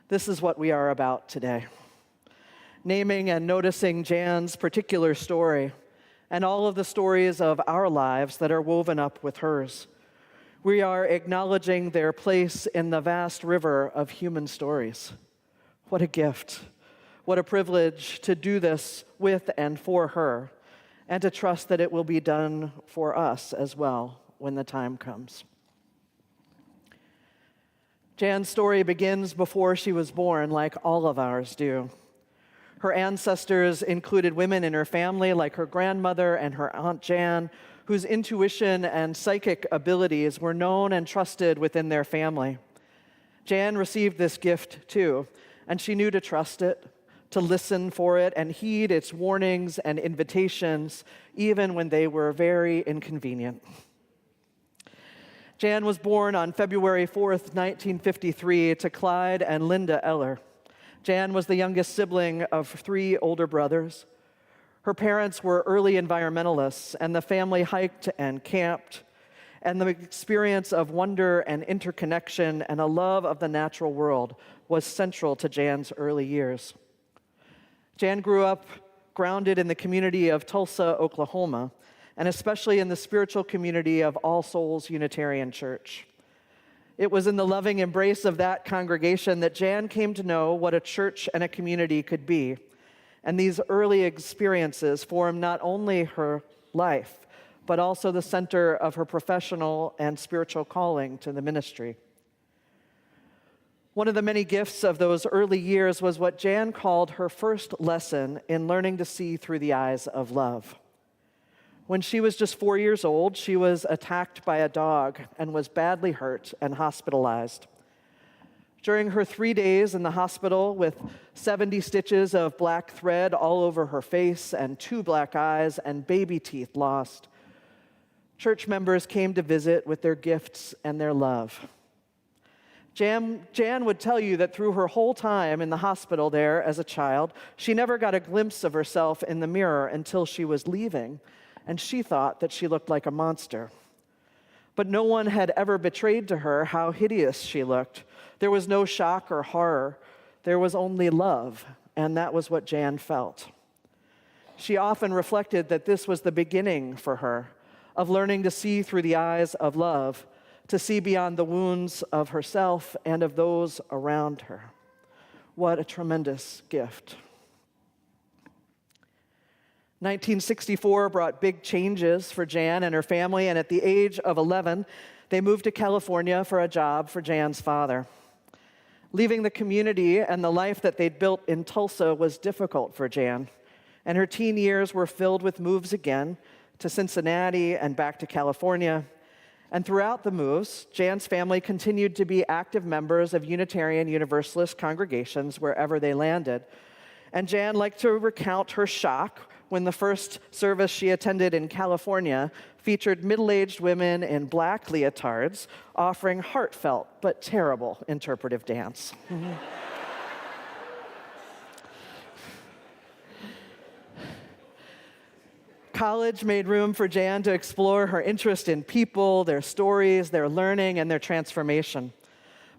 This is what we are about today. Naming and noticing Jan's particular story and all of the stories of our lives that are woven up with hers. We are acknowledging their place in the vast river of human stories. What a gift. What a privilege to do this with and for her, and to trust that it will be done for us as well when the time comes. Jan's story begins before she was born, like all of ours do. Her ancestors included women in her family, like her grandmother and her Aunt Jan, whose intuition and psychic abilities were known and trusted within their family. Jan received this gift too, and she knew to trust it, to listen for it, and heed its warnings and invitations, even when they were very inconvenient. Jan was born on February 4th, 1953, to Clyde and Linda Eller. Jan was the youngest sibling of 3 older brothers. Her parents were early environmentalists, and the family hiked and camped, and the experience of wonder and interconnection and a love of the natural world was central to Jan's early years. Jan grew up grounded in the community of Tulsa, Oklahoma, and especially in the spiritual community of All Souls Unitarian Church. It was in the loving embrace of that congregation that Jan came to know what a church and a community could be. And these early experiences formed not only her life, but also the center of her professional and spiritual calling to the ministry. One of the many gifts of those early years was what Jan called her first lesson in learning to see through the eyes of love. When she was just 4 years old, she was attacked by a dog and was badly hurt and hospitalized. During her 3 days in the hospital with 70 stitches of black thread all over her face and 2 black eyes and baby teeth lost, church members came to visit with their gifts and their love. Jan would tell you that through her whole time in the hospital there as a child, she never got a glimpse of herself in the mirror until she was leaving, and she thought that she looked like a monster. But no one had ever betrayed to her how hideous she looked. There was no shock or horror. There was only love, and that was what Jan felt. She often reflected that this was the beginning for her of learning to see through the eyes of love, to see beyond the wounds of herself and of those around her. What a tremendous gift. 1964 brought big changes for Jan and her family, and at the age of 11, they moved to California for a job for Jan's father. Leaving the community and the life that they'd built in Tulsa was difficult for Jan, and her teen years were filled with moves again to Cincinnati and back to California. And throughout the moves, Jan's family continued to be active members of Unitarian Universalist congregations wherever they landed. And Jan liked to recount her shock when the first service she attended in California featured middle-aged women in black leotards offering heartfelt but terrible interpretive dance. College made room for Jan to explore her interest in people, their stories, their learning, and their transformation.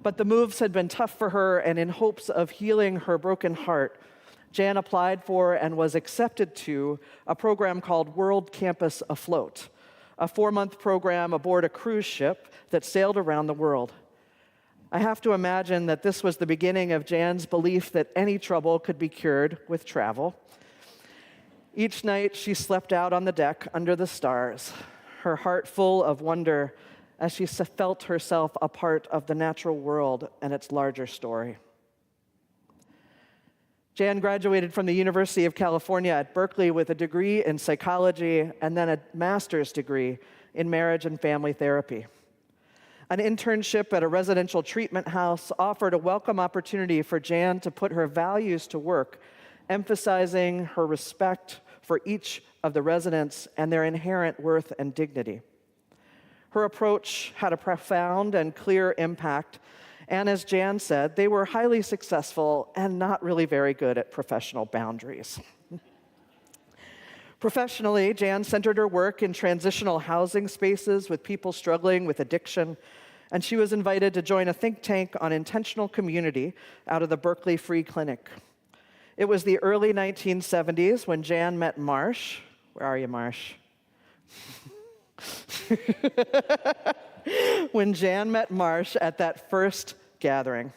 But the moves had been tough for her, and in hopes of healing her broken heart, Jan applied for and was accepted to a program called World Campus Afloat, a 4-month program aboard a cruise ship that sailed around the world. I have to imagine that this was the beginning of Jan's belief that any trouble could be cured with travel. Each night she slept out on the deck under the stars, her heart full of wonder as she felt herself a part of the natural world and its larger story. Jan graduated from the University of California at Berkeley with a degree in psychology and then a master's degree in marriage and family therapy. An internship at a residential treatment house offered a welcome opportunity for Jan to put her values to work, emphasizing her respect for each of the residents and their inherent worth and dignity. Her approach had a profound and clear impact, and as Jan said, they were highly successful and not really very good at professional boundaries. Professionally, Jan centered her work in transitional housing spaces with people struggling with addiction, and she was invited to join a think tank on intentional community out of the Berkeley Free Clinic. It was the early 1970s when Jan met Marsh. Where are you, Marsh? When Jan met Marsh at that first gathering.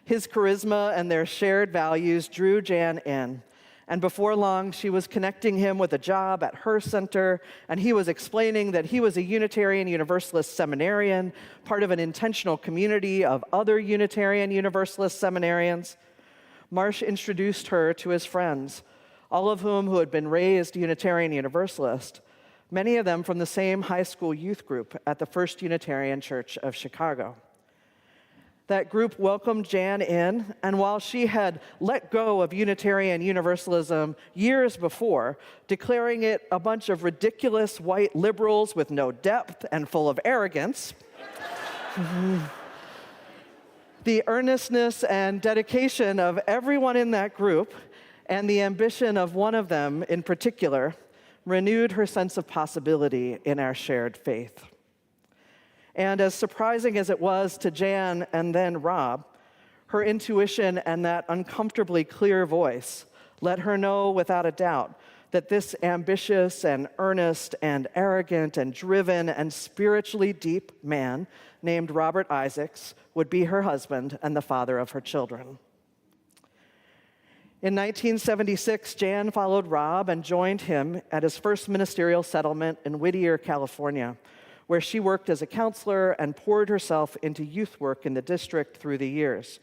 His charisma and their shared values drew Jan in. And before long, she was connecting him with a job at her center, and he was explaining that he was a Unitarian Universalist seminarian, part of an intentional community of other Unitarian Universalist seminarians. Marsh introduced her to his friends, all of whom who had been raised Unitarian Universalist, many of them from the same high school youth group at the First Unitarian Church of Chicago. That group welcomed Jan in, and while she had let go of Unitarian Universalism years before, declaring it a bunch of ridiculous white liberals with no depth and full of arrogance, the earnestness and dedication of everyone in that group, and the ambition of one of them in particular, renewed her sense of possibility in our shared faith. And as surprising as it was to Jan and then Rob, her intuition and that uncomfortably clear voice let her know without a doubt that this ambitious and earnest and arrogant and driven and spiritually deep man named Eller-Isaacs would be her husband and the father of her children. In 1976, Jan followed Rob and joined him at his first ministerial settlement in Whittier, California, where she worked as a counselor and poured herself into youth work in the district through the years.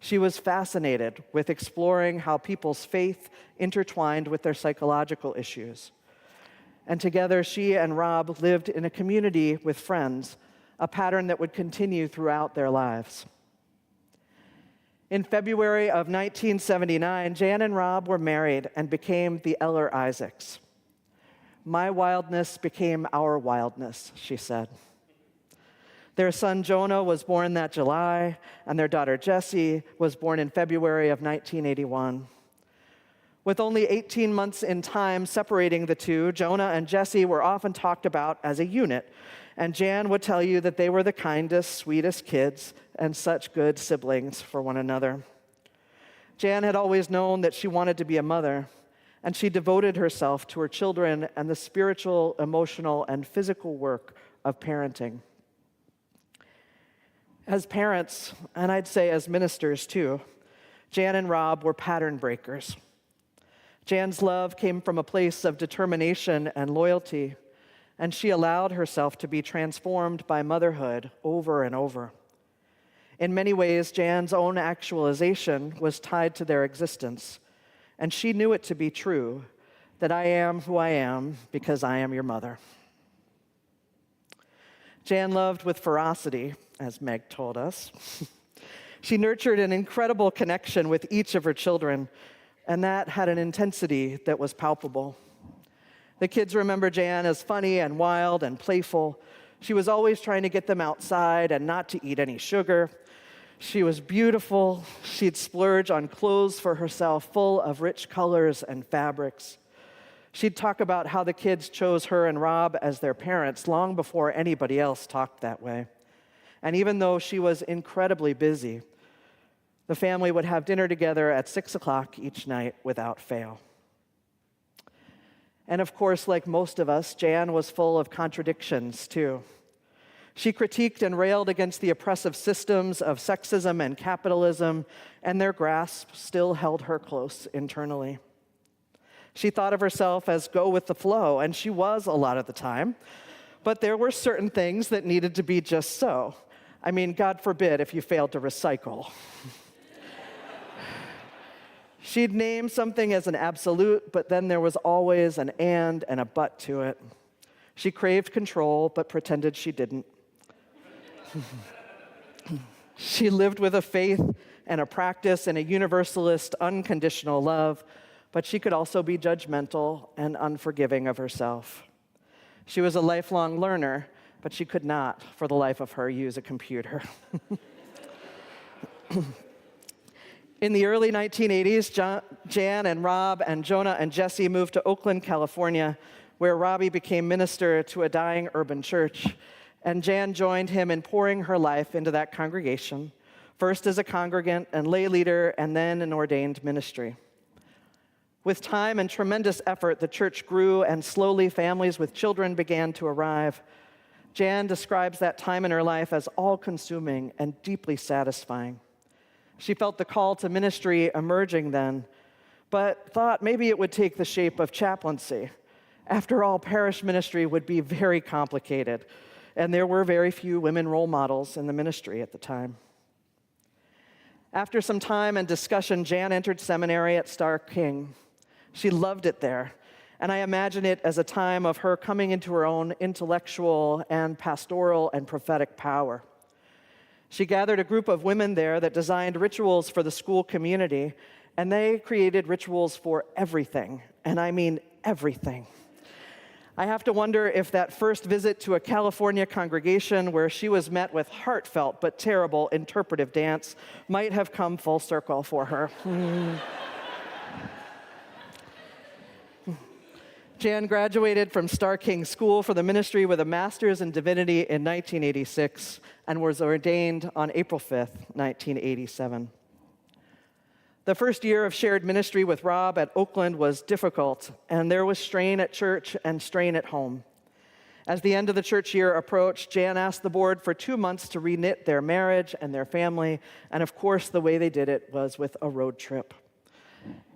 She was fascinated with exploring how people's faith intertwined with their psychological issues. And together, she and Rob lived in a community with friends, a pattern that would continue throughout their lives. In February of 1979, Jan and Rob were married and became the Eller-Isaacs. My wildness became our wildness, she said. Their son Jonah was born that July, and their daughter Jessie was born in February of 1981. With only 18 months in time separating the two, Jonah and Jessie were often talked about as a unit, and Jan would tell you that they were the kindest, sweetest kids and such good siblings for one another. Jan had always known that she wanted to be a mother, and she devoted herself to her children and the spiritual, emotional, and physical work of parenting. As parents, and I'd say as ministers too, Jan and Rob were pattern breakers. Jan's love came from a place of determination and loyalty, and she allowed herself to be transformed by motherhood over and over. In many ways, Jan's own actualization was tied to their existence, and she knew it to be true, that I am who I am because I am your mother. Jan loved with ferocity, as Meg told us. She nurtured an incredible connection with each of her children, and that had an intensity that was palpable. The kids remember Jan as funny and wild and playful. She was always trying to get them outside and not to eat any sugar. She was beautiful. She'd splurge on clothes for herself full of rich colors and fabrics. She'd talk about how the kids chose her and Rob as their parents long before anybody else talked that way. And even though she was incredibly busy, the family would have dinner together at 6 o'clock each night without fail. And of course, like most of us, Jan was full of contradictions too. She critiqued and railed against the oppressive systems of sexism and capitalism, and their grasp still held her close internally. She thought of herself as go with the flow, and she was a lot of the time, but there were certain things that needed to be just so. I mean, God forbid if you failed to recycle. She'd name something as an absolute, but then there was always an and a but to it. She craved control, but pretended she didn't. She lived with a faith and a practice and a universalist, unconditional love, but she could also be judgmental and unforgiving of herself. She was a lifelong learner, but she could not, for the life of her, use a computer. In the early 1980s, Jan and Rob and Jonah and Jesse moved to Oakland, California, where Robbie became minister to a dying urban church, and Jan joined him in pouring her life into that congregation, first as a congregant and lay leader, and then in ordained ministry. With time and tremendous effort, the church grew, and slowly families with children began to arrive. Jan describes that time in her life as all-consuming and deeply satisfying. She felt the call to ministry emerging then, but thought maybe it would take the shape of chaplaincy. After all, parish ministry would be very complicated, and there were very few women role models in the ministry at the time. After some time and discussion, Jan entered seminary at Starr King. She loved it there, and I imagine it as a time of her coming into her own intellectual and pastoral and prophetic power. She gathered a group of women there that designed rituals for the school community, and they created rituals for everything, and I mean everything. I have to wonder if that first visit to a California congregation where she was met with heartfelt but terrible interpretive dance might have come full circle for her. Jan graduated from Starr King School for the Ministry with a master's in divinity in 1986 and was ordained on April 5th, 1987. The first year of shared ministry with Rob at Oakland was difficult, and there was strain at church and strain at home. As the end of the church year approached, Jan asked the board for 2 months to reknit their marriage and their family, and of course, the way they did it was with a road trip.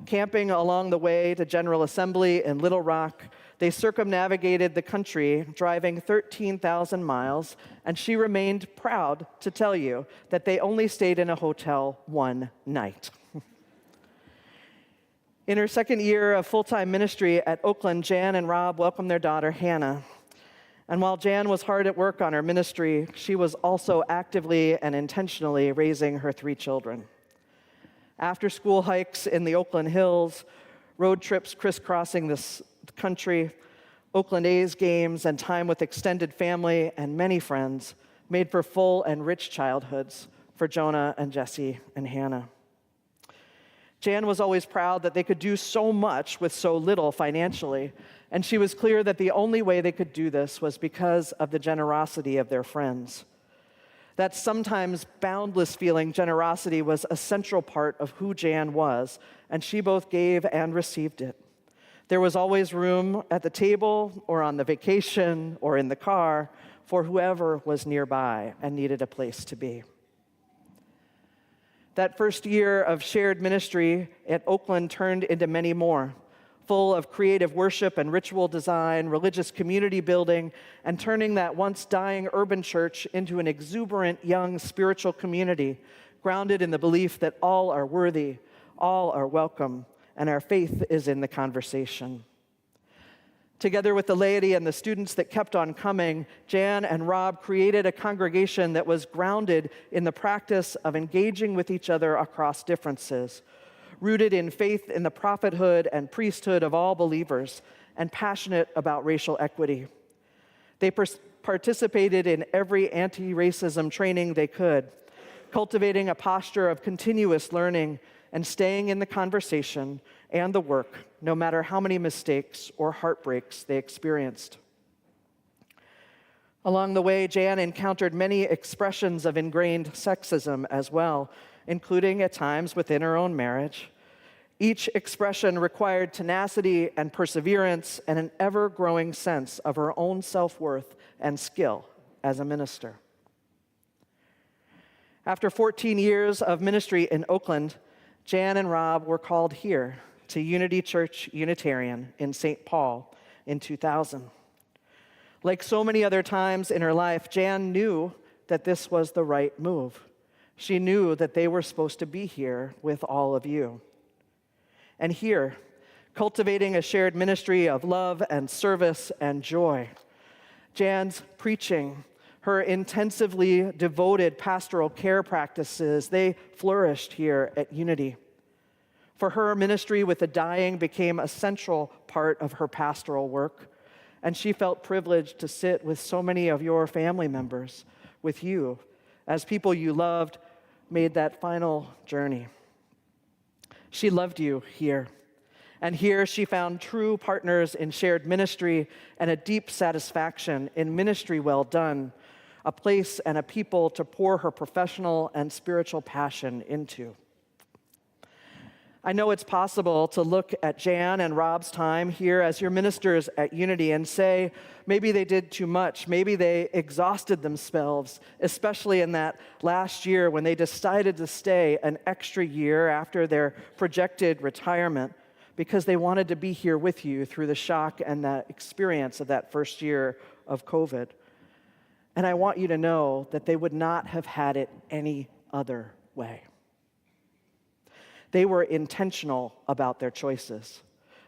Camping along the way to General Assembly in Little Rock, they circumnavigated the country, driving 13,000 miles, and she remained proud to tell you that they only stayed in a hotel one night. In her second year of full-time ministry at Oakland, Jan and Rob welcomed their daughter, Hannah. And while Jan was hard at work on her ministry, she was also actively and intentionally raising her 3 children. After-school hikes in the Oakland Hills, road trips crisscrossing this country, Oakland A's games, and time with extended family and many friends made for full and rich childhoods for Jonah and Jesse and Hannah. Jan was always proud that they could do so much with so little financially, and she was clear that the only way they could do this was because of the generosity of their friends. That sometimes boundless feeling, generosity, was a central part of who Jan was, and she both gave and received it. There was always room at the table or on the vacation or in the car for whoever was nearby and needed a place to be. That first year of shared ministry at Oakland turned into many more, full of creative worship and ritual design, religious community building, and turning that once dying urban church into an exuberant young spiritual community, grounded in the belief that all are worthy, all are welcome, and our faith is in the conversation. Together with the laity and the students that kept on coming, Jan and Rob created a congregation that was grounded in the practice of engaging with each other across differences, rooted in faith in the prophethood and priesthood of all believers, and passionate about racial equity. They participated in every anti-racism training they could, cultivating a posture of continuous learning and staying in the conversation and the work, no matter how many mistakes or heartbreaks they experienced. Along the way, Jan encountered many expressions of ingrained sexism as well, including at times within her own marriage. Each expression required tenacity and perseverance and an ever-growing sense of her own self-worth and skill as a minister. After 14 years of ministry in Oakland, Jan and Rob were called here to Unity Church-Unitarian in St. Paul in 2000. Like so many other times in her life, Jan knew that this was the right move. She knew that they were supposed to be here with all of you. And here, cultivating a shared ministry of love and service and joy, Jan's preaching, Her intensively devoted pastoral care practices, they flourished here at Unity. For her, ministry with the dying became a central part of her pastoral work, and she felt privileged to sit with so many of your family members, with you, as people you loved made that final journey. She loved you here, and here she found true partners in shared ministry and a deep satisfaction in ministry well done, a place and a people to pour her professional and spiritual passion into. I know it's possible to look at Jan and Rob's time here as your ministers at Unity and say, maybe they did too much, maybe they exhausted themselves, especially in that last year when they decided to stay an extra year after their projected retirement because they wanted to be here with you through the shock and the experience of that first year of COVID. And I want you to know that they would not have had it any other way. They were intentional about their choices.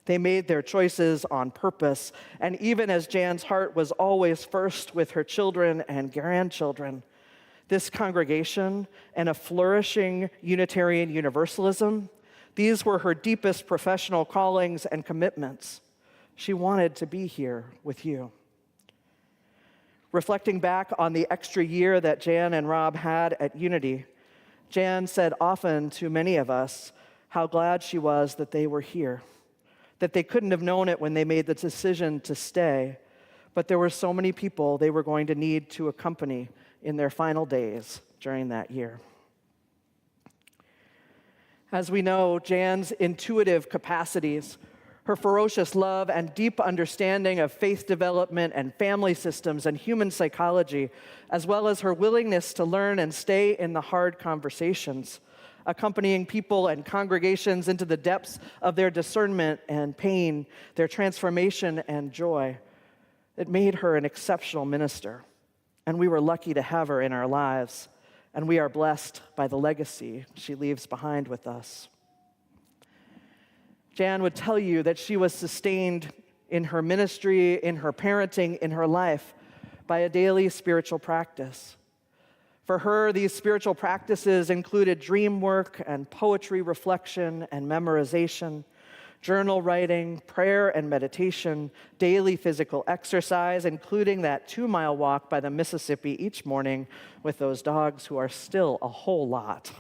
They made their choices on purpose, and even as Jan's heart was always first with her children and grandchildren, this congregation and a flourishing Unitarian Universalism, these were her deepest professional callings and commitments. She wanted to be here with you. Reflecting back on the extra year that Jan and Rob had at Unity, Jan said often to many of us how glad she was that they were here, that they couldn't have known it when they made the decision to stay, but there were so many people they were going to need to accompany in their final days during that year. As we know, Jan's intuitive capacities, her ferocious love and deep understanding of faith development and family systems and human psychology, as well as her willingness to learn and stay in the hard conversations, accompanying people and congregations into the depths of their discernment and pain, their transformation and joy. It made her an exceptional minister, and we were lucky to have her in our lives, and we are blessed by the legacy she leaves behind with us. Jan would tell you that she was sustained in her ministry, in her parenting, in her life by a daily spiritual practice. For her, these spiritual practices included dream work and poetry reflection and memorization, journal writing, prayer and meditation, daily physical exercise, including that 2-mile walk by the Mississippi each morning with those dogs who are still a whole lot.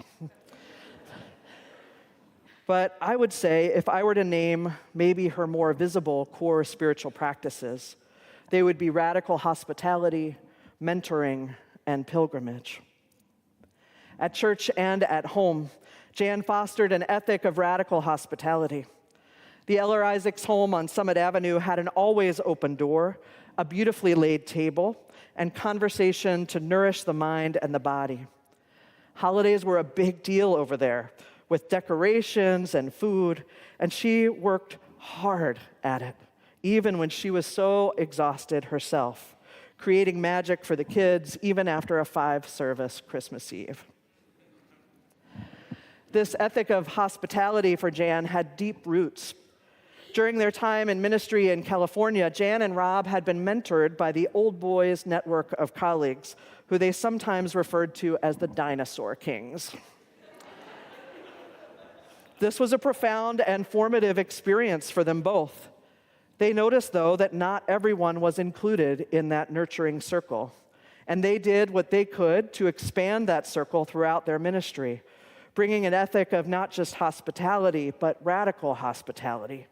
But I would say, if I were to name maybe her more visible core spiritual practices, they would be radical hospitality, mentoring, and pilgrimage. At church and at home, Jan fostered an ethic of radical hospitality. The Eller-Isaacs home on Summit Avenue had an always open door, a beautifully laid table, and conversation to nourish the mind and the body. Holidays were a big deal over there, with decorations and food, and she worked hard at it, even when she was so exhausted herself, creating magic for the kids even after a 5-service Christmas Eve. This ethic of hospitality for Jan had deep roots. During their time in ministry in California, Jan and Rob had been mentored by the Old Boys network of colleagues, who they sometimes referred to as the Dinosaur Kings. This was a profound and formative experience for them both. They noticed, though, that not everyone was included in that nurturing circle, and they did what they could to expand that circle throughout their ministry, bringing an ethic of not just hospitality, but radical hospitality,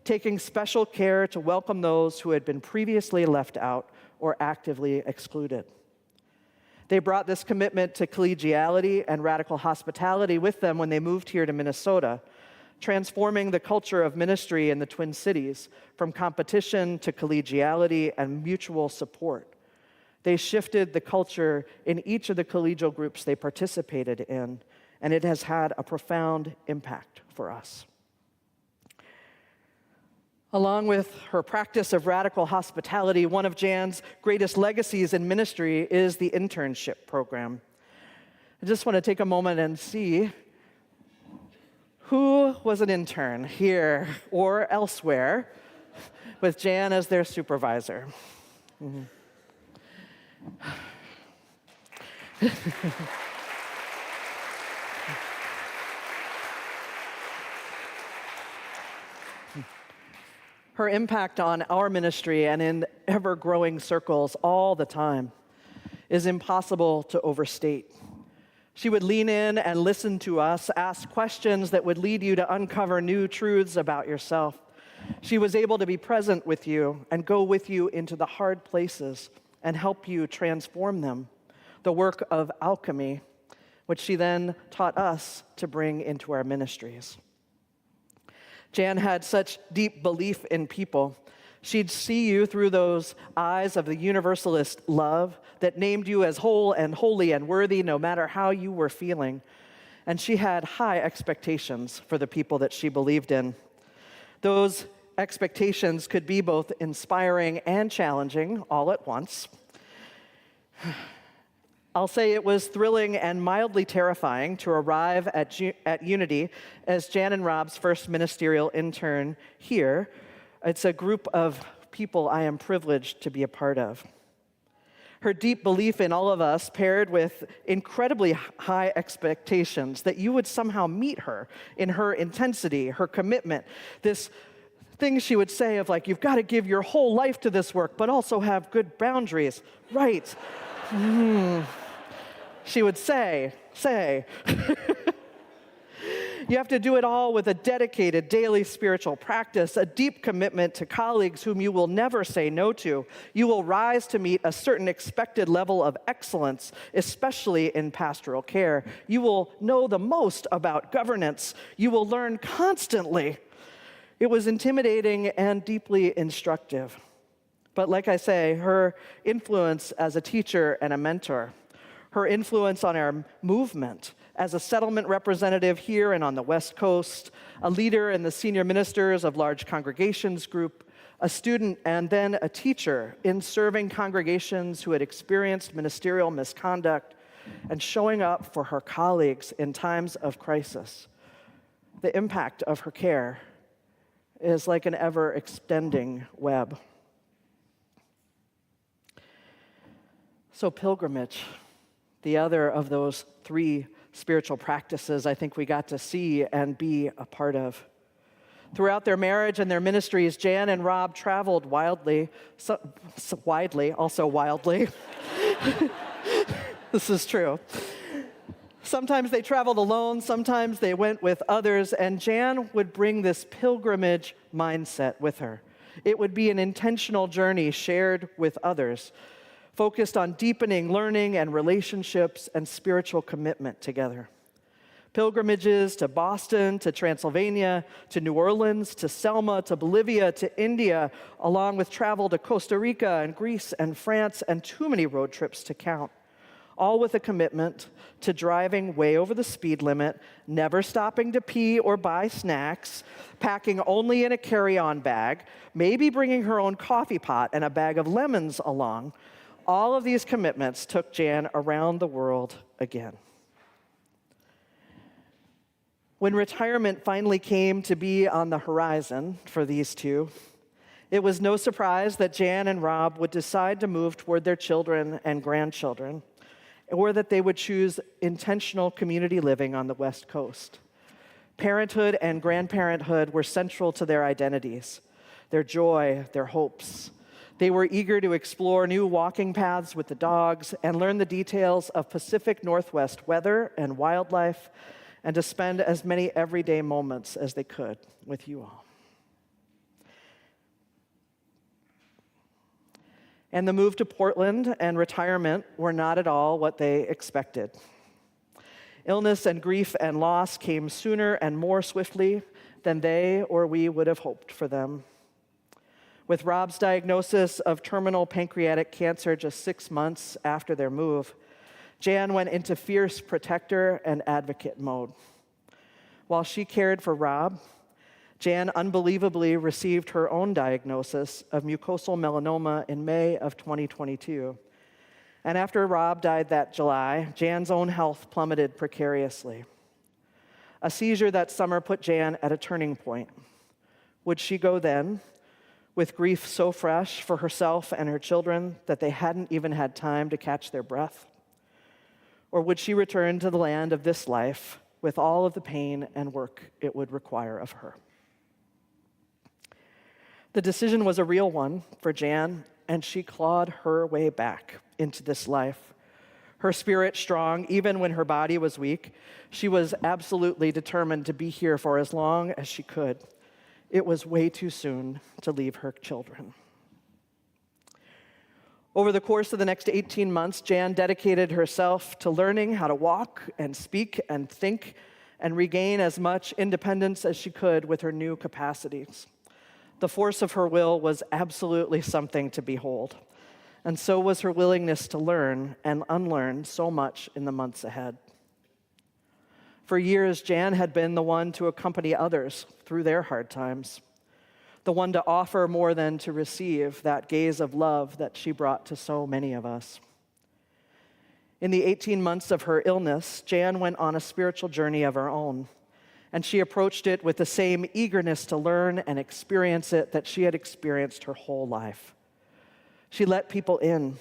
taking special care to welcome those who had been previously left out or actively excluded. They brought this commitment to collegiality and radical hospitality with them when they moved here to Minnesota, transforming the culture of ministry in the Twin Cities from competition to collegiality and mutual support. They shifted the culture in each of the collegial groups they participated in, and it has had a profound impact for us. Along with her practice of radical hospitality, one of Jan's greatest legacies in ministry is the internship program. I just want to take a moment and see who was an intern here or elsewhere with Jan as their supervisor. Her impact on our ministry and in ever-growing circles all the time is impossible to overstate. She would lean in and listen to us, ask questions that would lead you to uncover new truths about yourself. She was able to be present with you and go with you into the hard places and help you transform them, the work of alchemy, which she then taught us to bring into our ministries. Jan had such deep belief in people. She'd see you through those eyes of the universalist love that named you as whole and holy and worthy no matter how you were feeling. And she had high expectations for the people that she believed in. Those expectations could be both inspiring and challenging all at once. I'll say it was thrilling and mildly terrifying to arrive at Unity as Jan and Rob's first ministerial intern here. It's a group of people I am privileged to be a part of. Her deep belief in all of us paired with incredibly high expectations that you would somehow meet her in her intensity, her commitment, this thing she would say of like, you've got to give your whole life to this work, but also have good boundaries. Right. She would say. You have to do it all with a dedicated daily spiritual practice, a deep commitment to colleagues whom you will never say no to. You will rise to meet a certain expected level of excellence, especially in pastoral care. You will know the most about governance. You will learn constantly. It was intimidating and deeply instructive. But like I say, her influence as a teacher and a mentor, her influence on our movement as a settlement representative here and on the West Coast, a leader in the senior ministers of large congregations group, a student and then a teacher in serving congregations who had experienced ministerial misconduct and showing up for her colleagues in times of crisis. The impact of her care is like an ever-extending web. So pilgrimage, the other of those three spiritual practices I think we got to see and be a part of. Throughout their marriage and their ministries, Jan and Rob traveled widely. This is true. Sometimes they traveled alone, sometimes they went with others, and Jan would bring this pilgrimage mindset with her. It would be an intentional journey shared with others, focused on deepening learning and relationships and spiritual commitment together. Pilgrimages to Boston, to Transylvania, to New Orleans, to Selma, to Bolivia, to India, along with travel to Costa Rica and Greece and France, and too many road trips to count. All with a commitment to driving way over the speed limit, never stopping to pee or buy snacks, packing only in a carry-on bag, maybe bringing her own coffee pot and a bag of lemons along. All of these commitments took Jan around the world again. When retirement finally came to be on the horizon for these two, it was no surprise that Jan and Rob would decide to move toward their children and grandchildren, or that they would choose intentional community living on the West Coast. Parenthood and grandparenthood were central to their identities, their joy, their hopes. They were eager to explore new walking paths with the dogs and learn the details of Pacific Northwest weather and wildlife, and to spend as many everyday moments as they could with you all. And the move to Portland and retirement were not at all what they expected. Illness and grief and loss came sooner and more swiftly than they or we would have hoped for them. With Rob's diagnosis of terminal pancreatic cancer just 6 months after their move, Jan went into fierce protector and advocate mode. While she cared for Rob, Jan unbelievably received her own diagnosis of mucosal melanoma in May of 2022. And after Rob died that July, Jan's own health plummeted precariously. A seizure that summer put Jan at a turning point. Would she go then, with grief so fresh for herself and her children that they hadn't even had time to catch their breath? Or would she return to the land of this life with all of the pain and work it would require of her? The decision was a real one for Jan, and she clawed her way back into this life. Her spirit strong, even when her body was weak, she was absolutely determined to be here for as long as she could. It was way too soon to leave her children. Over the course of the next 18 months, Jan dedicated herself to learning how to walk and speak and think and regain as much independence as she could with her new capacities. The force of her will was absolutely something to behold, and so was her willingness to learn and unlearn so much in the months ahead. For years, Jan had been the one to accompany others through their hard times, the one to offer more than to receive that gaze of love that she brought to so many of us. In the 18 months of her illness, Jan went on a spiritual journey of her own, and she approached it with the same eagerness to learn and experience it that she had experienced her whole life. She let people in.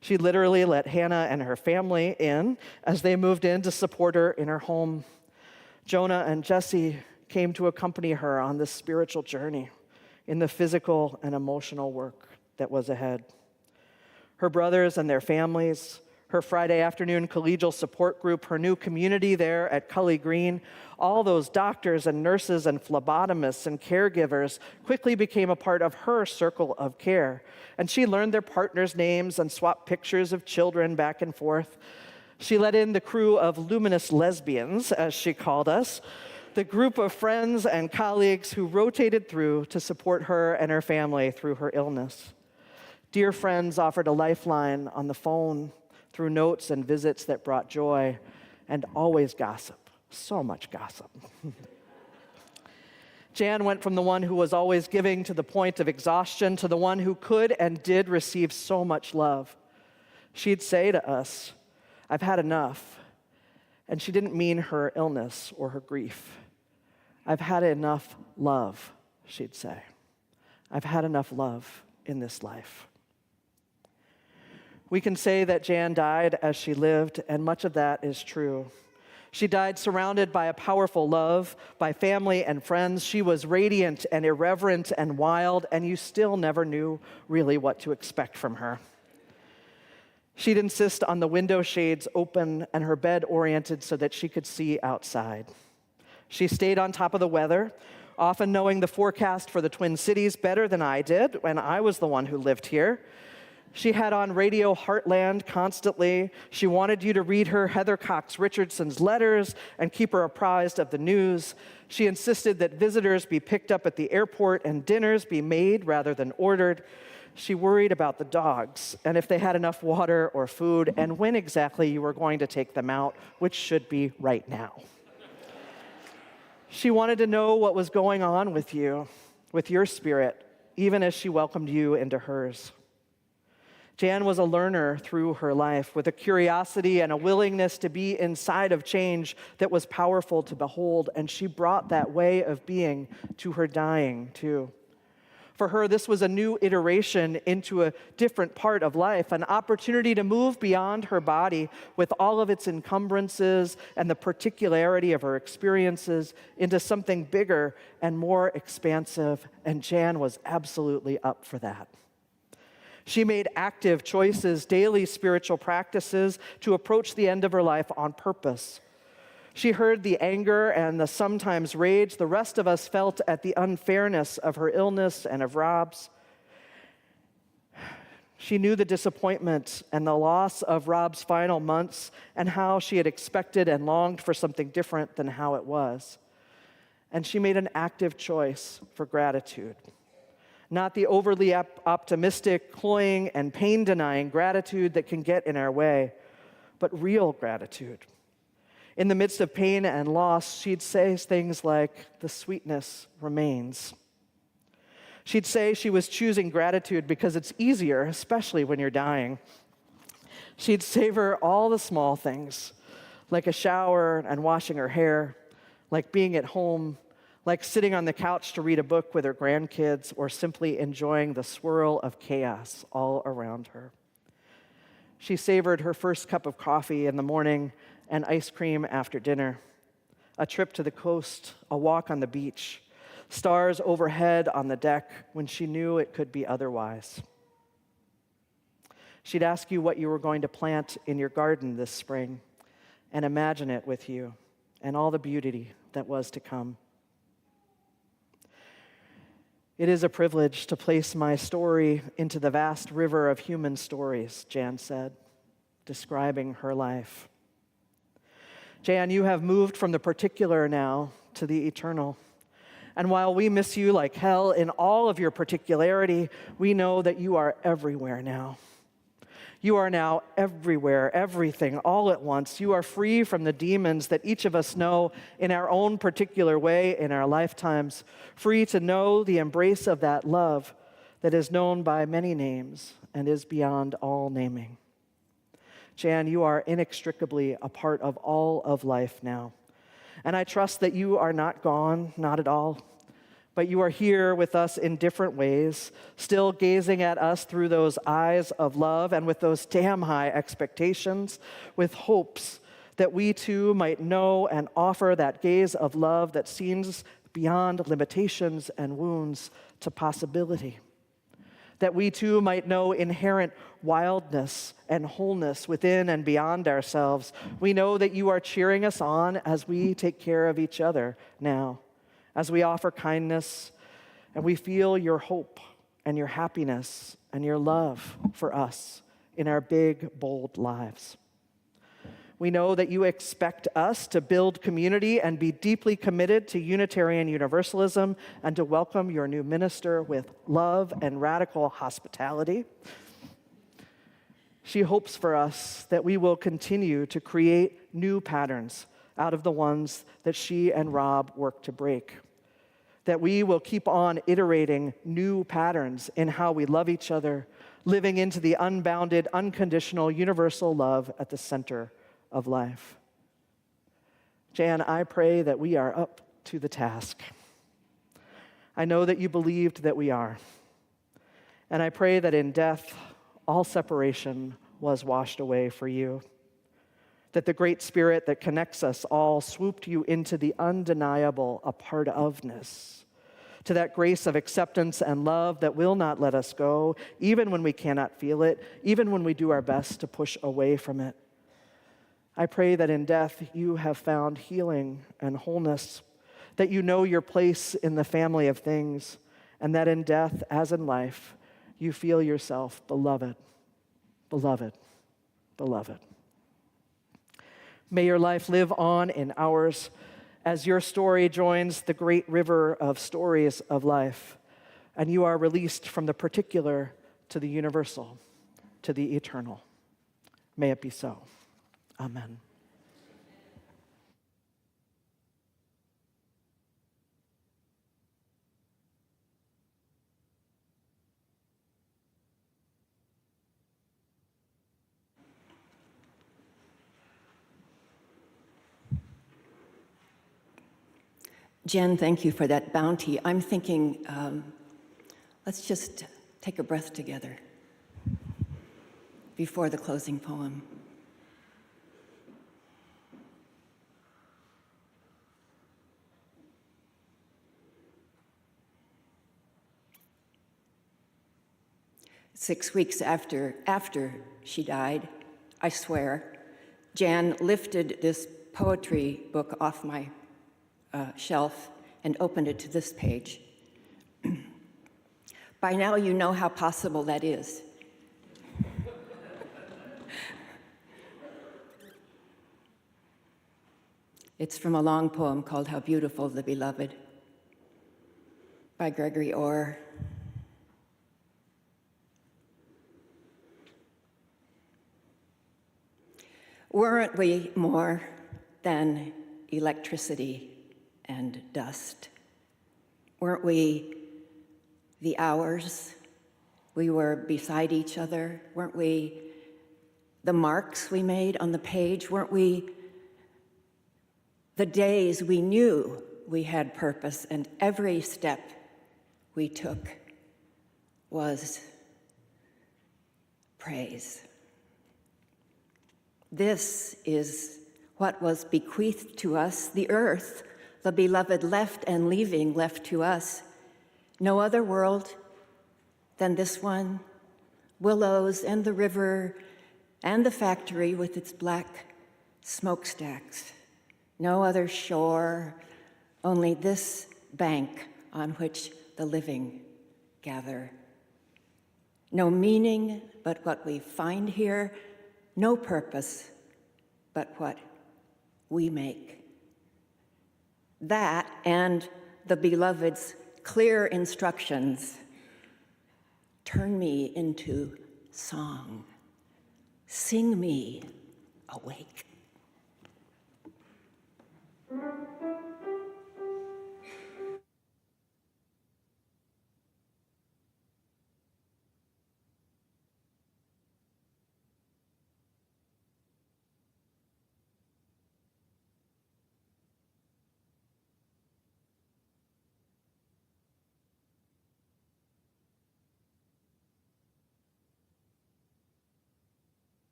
She literally let Hannah and her family in as they moved in to support her in her home. Jonah and Jesse came to accompany her on this spiritual journey in the physical and emotional work that was ahead. Her brothers and their families, her Friday afternoon collegial support group, her new community there at Cully Green, all those doctors and nurses and phlebotomists and caregivers quickly became a part of her circle of care. And she learned their partners' names and swapped pictures of children back and forth. She let in the crew of luminous lesbians, as she called us, the group of friends and colleagues who rotated through to support her and her family through her illness. Dear friends offered a lifeline on the phone, through notes and visits that brought joy, and always gossip, so much gossip. Jan went from the one who was always giving to the point of exhaustion to the one who could and did receive so much love. She'd say to us, "I've had enough," and she didn't mean her illness or her grief. "I've had enough love," she'd say. "I've had enough love in this life." We can say that Jan died as she lived, and much of that is true. She died surrounded by a powerful love, by family and friends. She was radiant and irreverent and wild, and you still never knew really what to expect from her. She'd insist on the window shades open and her bed oriented so that she could see outside. She stayed on top of the weather, often knowing the forecast for the Twin Cities better than I did when I was the one who lived here. She had on Radio Heartland constantly. She wanted you to read her Heather Cox Richardson's letters and keep her apprised of the news. She insisted that visitors be picked up at the airport and dinners be made rather than ordered. She worried about the dogs and if they had enough water or food and when exactly you were going to take them out, which should be right now. She wanted to know what was going on with you, with your spirit, even as she welcomed you into hers. Jan was a learner through her life with a curiosity and a willingness to be inside of change that was powerful to behold, and she brought that way of being to her dying too. For her, this was a new iteration into a different part of life, an opportunity to move beyond her body with all of its encumbrances and the particularity of her experiences into something bigger and more expansive, and Jan was absolutely up for that. She made active choices, daily spiritual practices to approach the end of her life on purpose. She heard the anger and the sometimes rage the rest of us felt at the unfairness of her illness and of Rob's. She knew the disappointment and the loss of Rob's final months and how she had expected and longed for something different than how it was. And she made an active choice for gratitude. Not the overly optimistic, cloying, and pain-denying gratitude that can get in our way, but real gratitude. In the midst of pain and loss, she'd say things like, "The sweetness remains." She'd say she was choosing gratitude because it's easier, especially when you're dying. She'd savor all the small things, like a shower and washing her hair, like being at home, like sitting on the couch to read a book with her grandkids, or simply enjoying the swirl of chaos all around her. She savored her first cup of coffee in the morning and ice cream after dinner. A trip to the coast, a walk on the beach, stars overhead on the deck when she knew it could be otherwise. She'd ask you what you were going to plant in your garden this spring and imagine it with you and all the beauty that was to come. It is a privilege to place my story into the vast river of human stories, Jan said, describing her life. Jan, you have moved from the particular now to the eternal. And while we miss you like hell in all of your particularity, we know that you are everywhere now. You are now everywhere, everything, all at once. You are free from the demons that each of us know in our own particular way in our lifetimes, free to know the embrace of that love that is known by many names and is beyond all naming. Jan, you are inextricably a part of all of life now. And I trust that you are not gone, not at all, but you are here with us in different ways, still gazing at us through those eyes of love and with those damn high expectations, with hopes that we too might know and offer that gaze of love that seems beyond limitations and wounds to possibility. That we too might know inherent wildness and wholeness within and beyond ourselves. We know that you are cheering us on as we take care of each other now, as we offer kindness, and we feel your hope and your happiness and your love for us in our big, bold lives. We know that you expect us to build community and be deeply committed to Unitarian Universalism and to welcome your new minister with love and radical hospitality. She hopes for us that we will continue to create new patterns out of the ones that she and Rob work to break. That we will keep on iterating new patterns in how we love each other, living into the unbounded, unconditional, universal love at the center of life. Jan, I pray that we are up to the task. I know that you believed that we are. And I pray that in death, all separation was washed away for you. That the great spirit that connects us all swooped you into the undeniable a part ofness, to that grace of acceptance and love that will not let us go, even when we cannot feel it, even when we do our best to push away from it. I pray that in death you have found healing and wholeness, that you know your place in the family of things, and that in death, as in life, you feel yourself beloved, beloved, beloved. May your life live on in ours as your story joins the great river of stories of life, and you are released from the particular to the universal, to the eternal. May it be so. Amen. Jen, thank you for that bounty. I'm thinking, let's just take a breath together before the closing poem. Six weeks after she died, I swear, Jan lifted this poetry book off my shelf and opened it to this page. By now you know how possible that is. It's from a long poem called How Beautiful the Beloved by Gregory Orr. Weren't we more than electricity and dust? Weren't we the hours we were beside each other? Weren't we the marks we made on the page? Weren't we the days we knew we had purpose and every step we took was praise? This is what was bequeathed to us, the earth, the beloved left and leaving left to us. No other world than this one, willows and the river and the factory with its black smokestacks. No other shore, only this bank on which the living gather. No meaning but what we find here, no purpose but what we make. That and the beloved's clear instructions turn me into song. Sing me awake.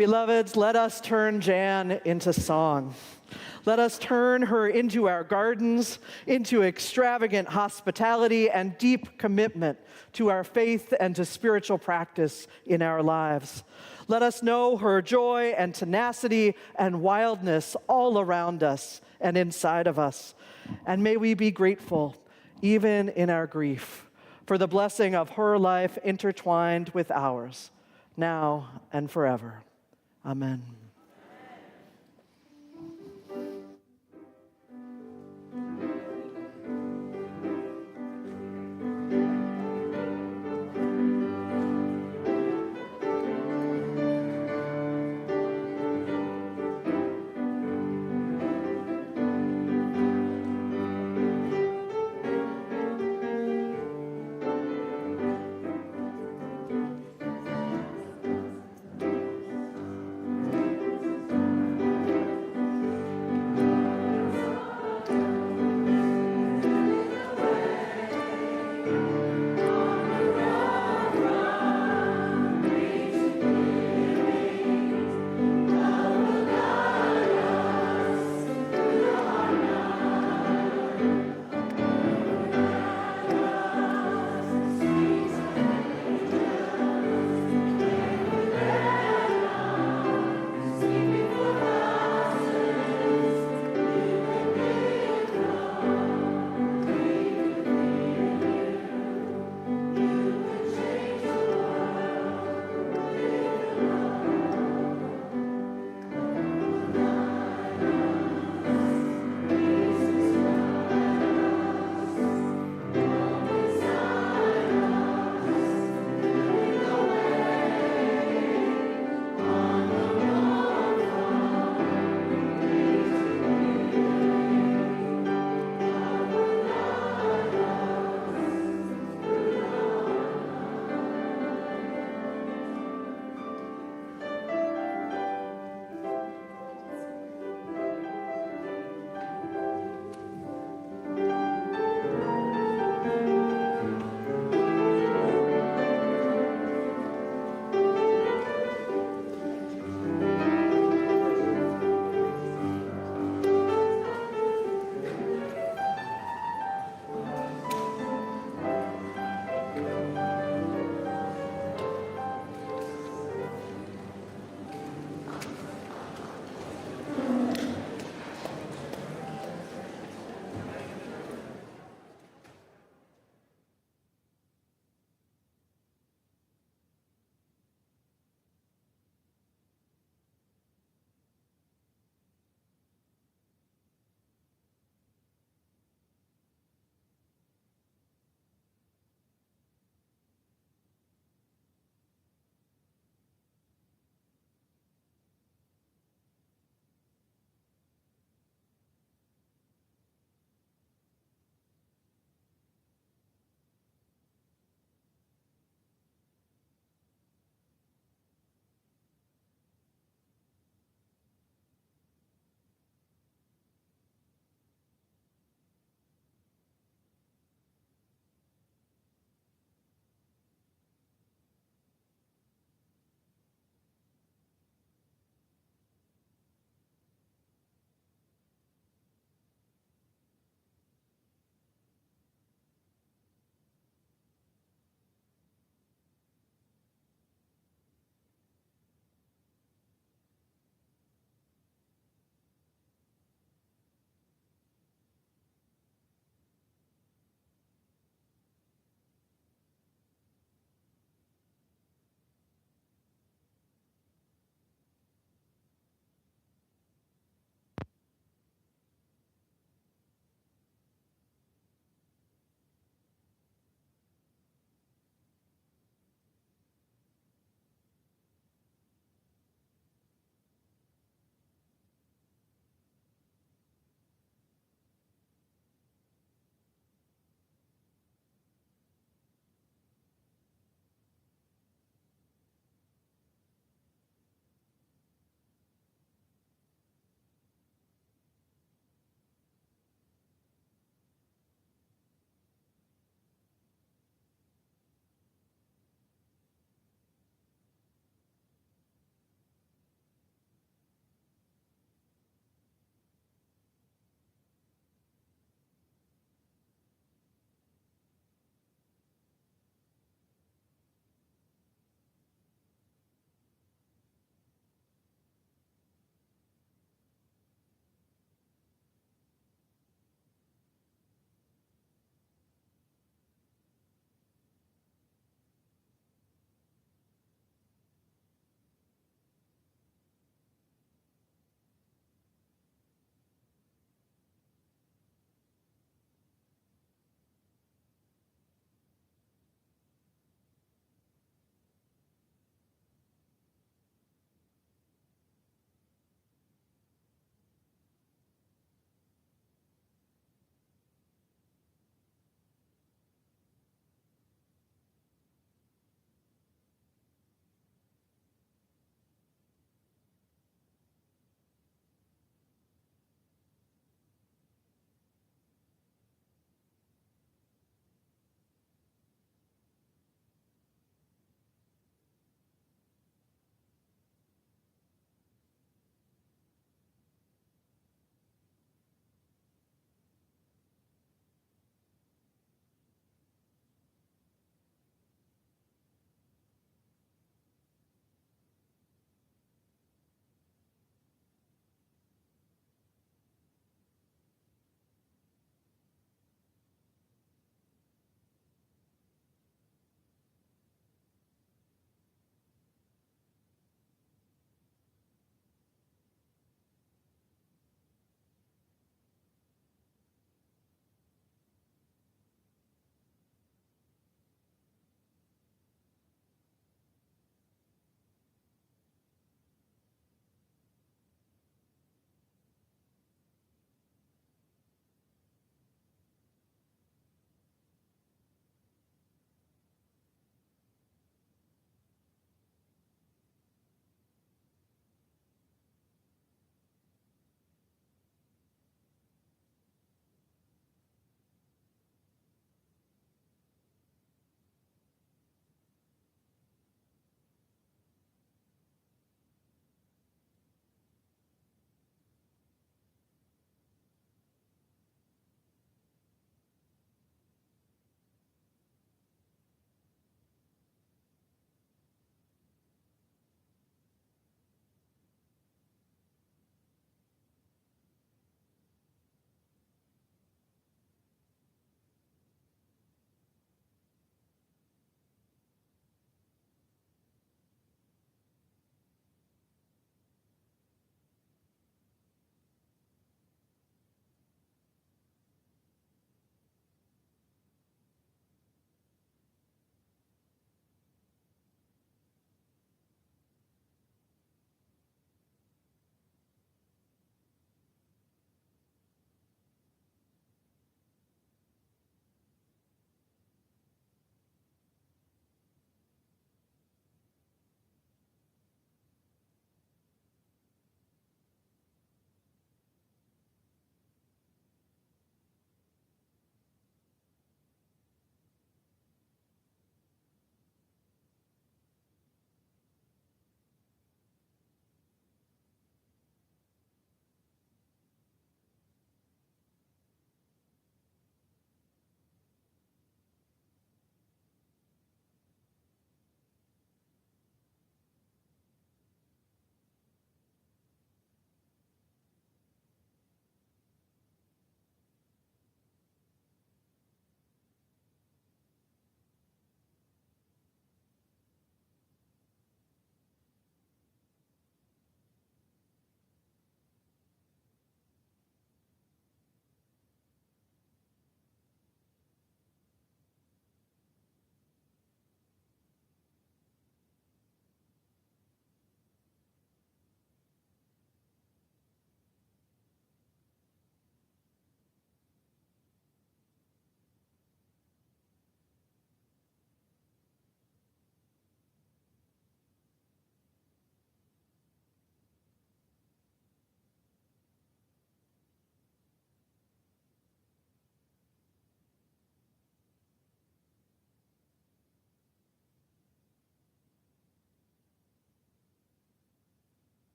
Beloveds, let us turn Jan into song. Let us turn her into our gardens, into extravagant hospitality and deep commitment to our faith and to spiritual practice in our lives. Let us know her joy and tenacity and wildness all around us and inside of us. And may we be grateful, even in our grief, for the blessing of her life intertwined with ours, now and forever. Amen.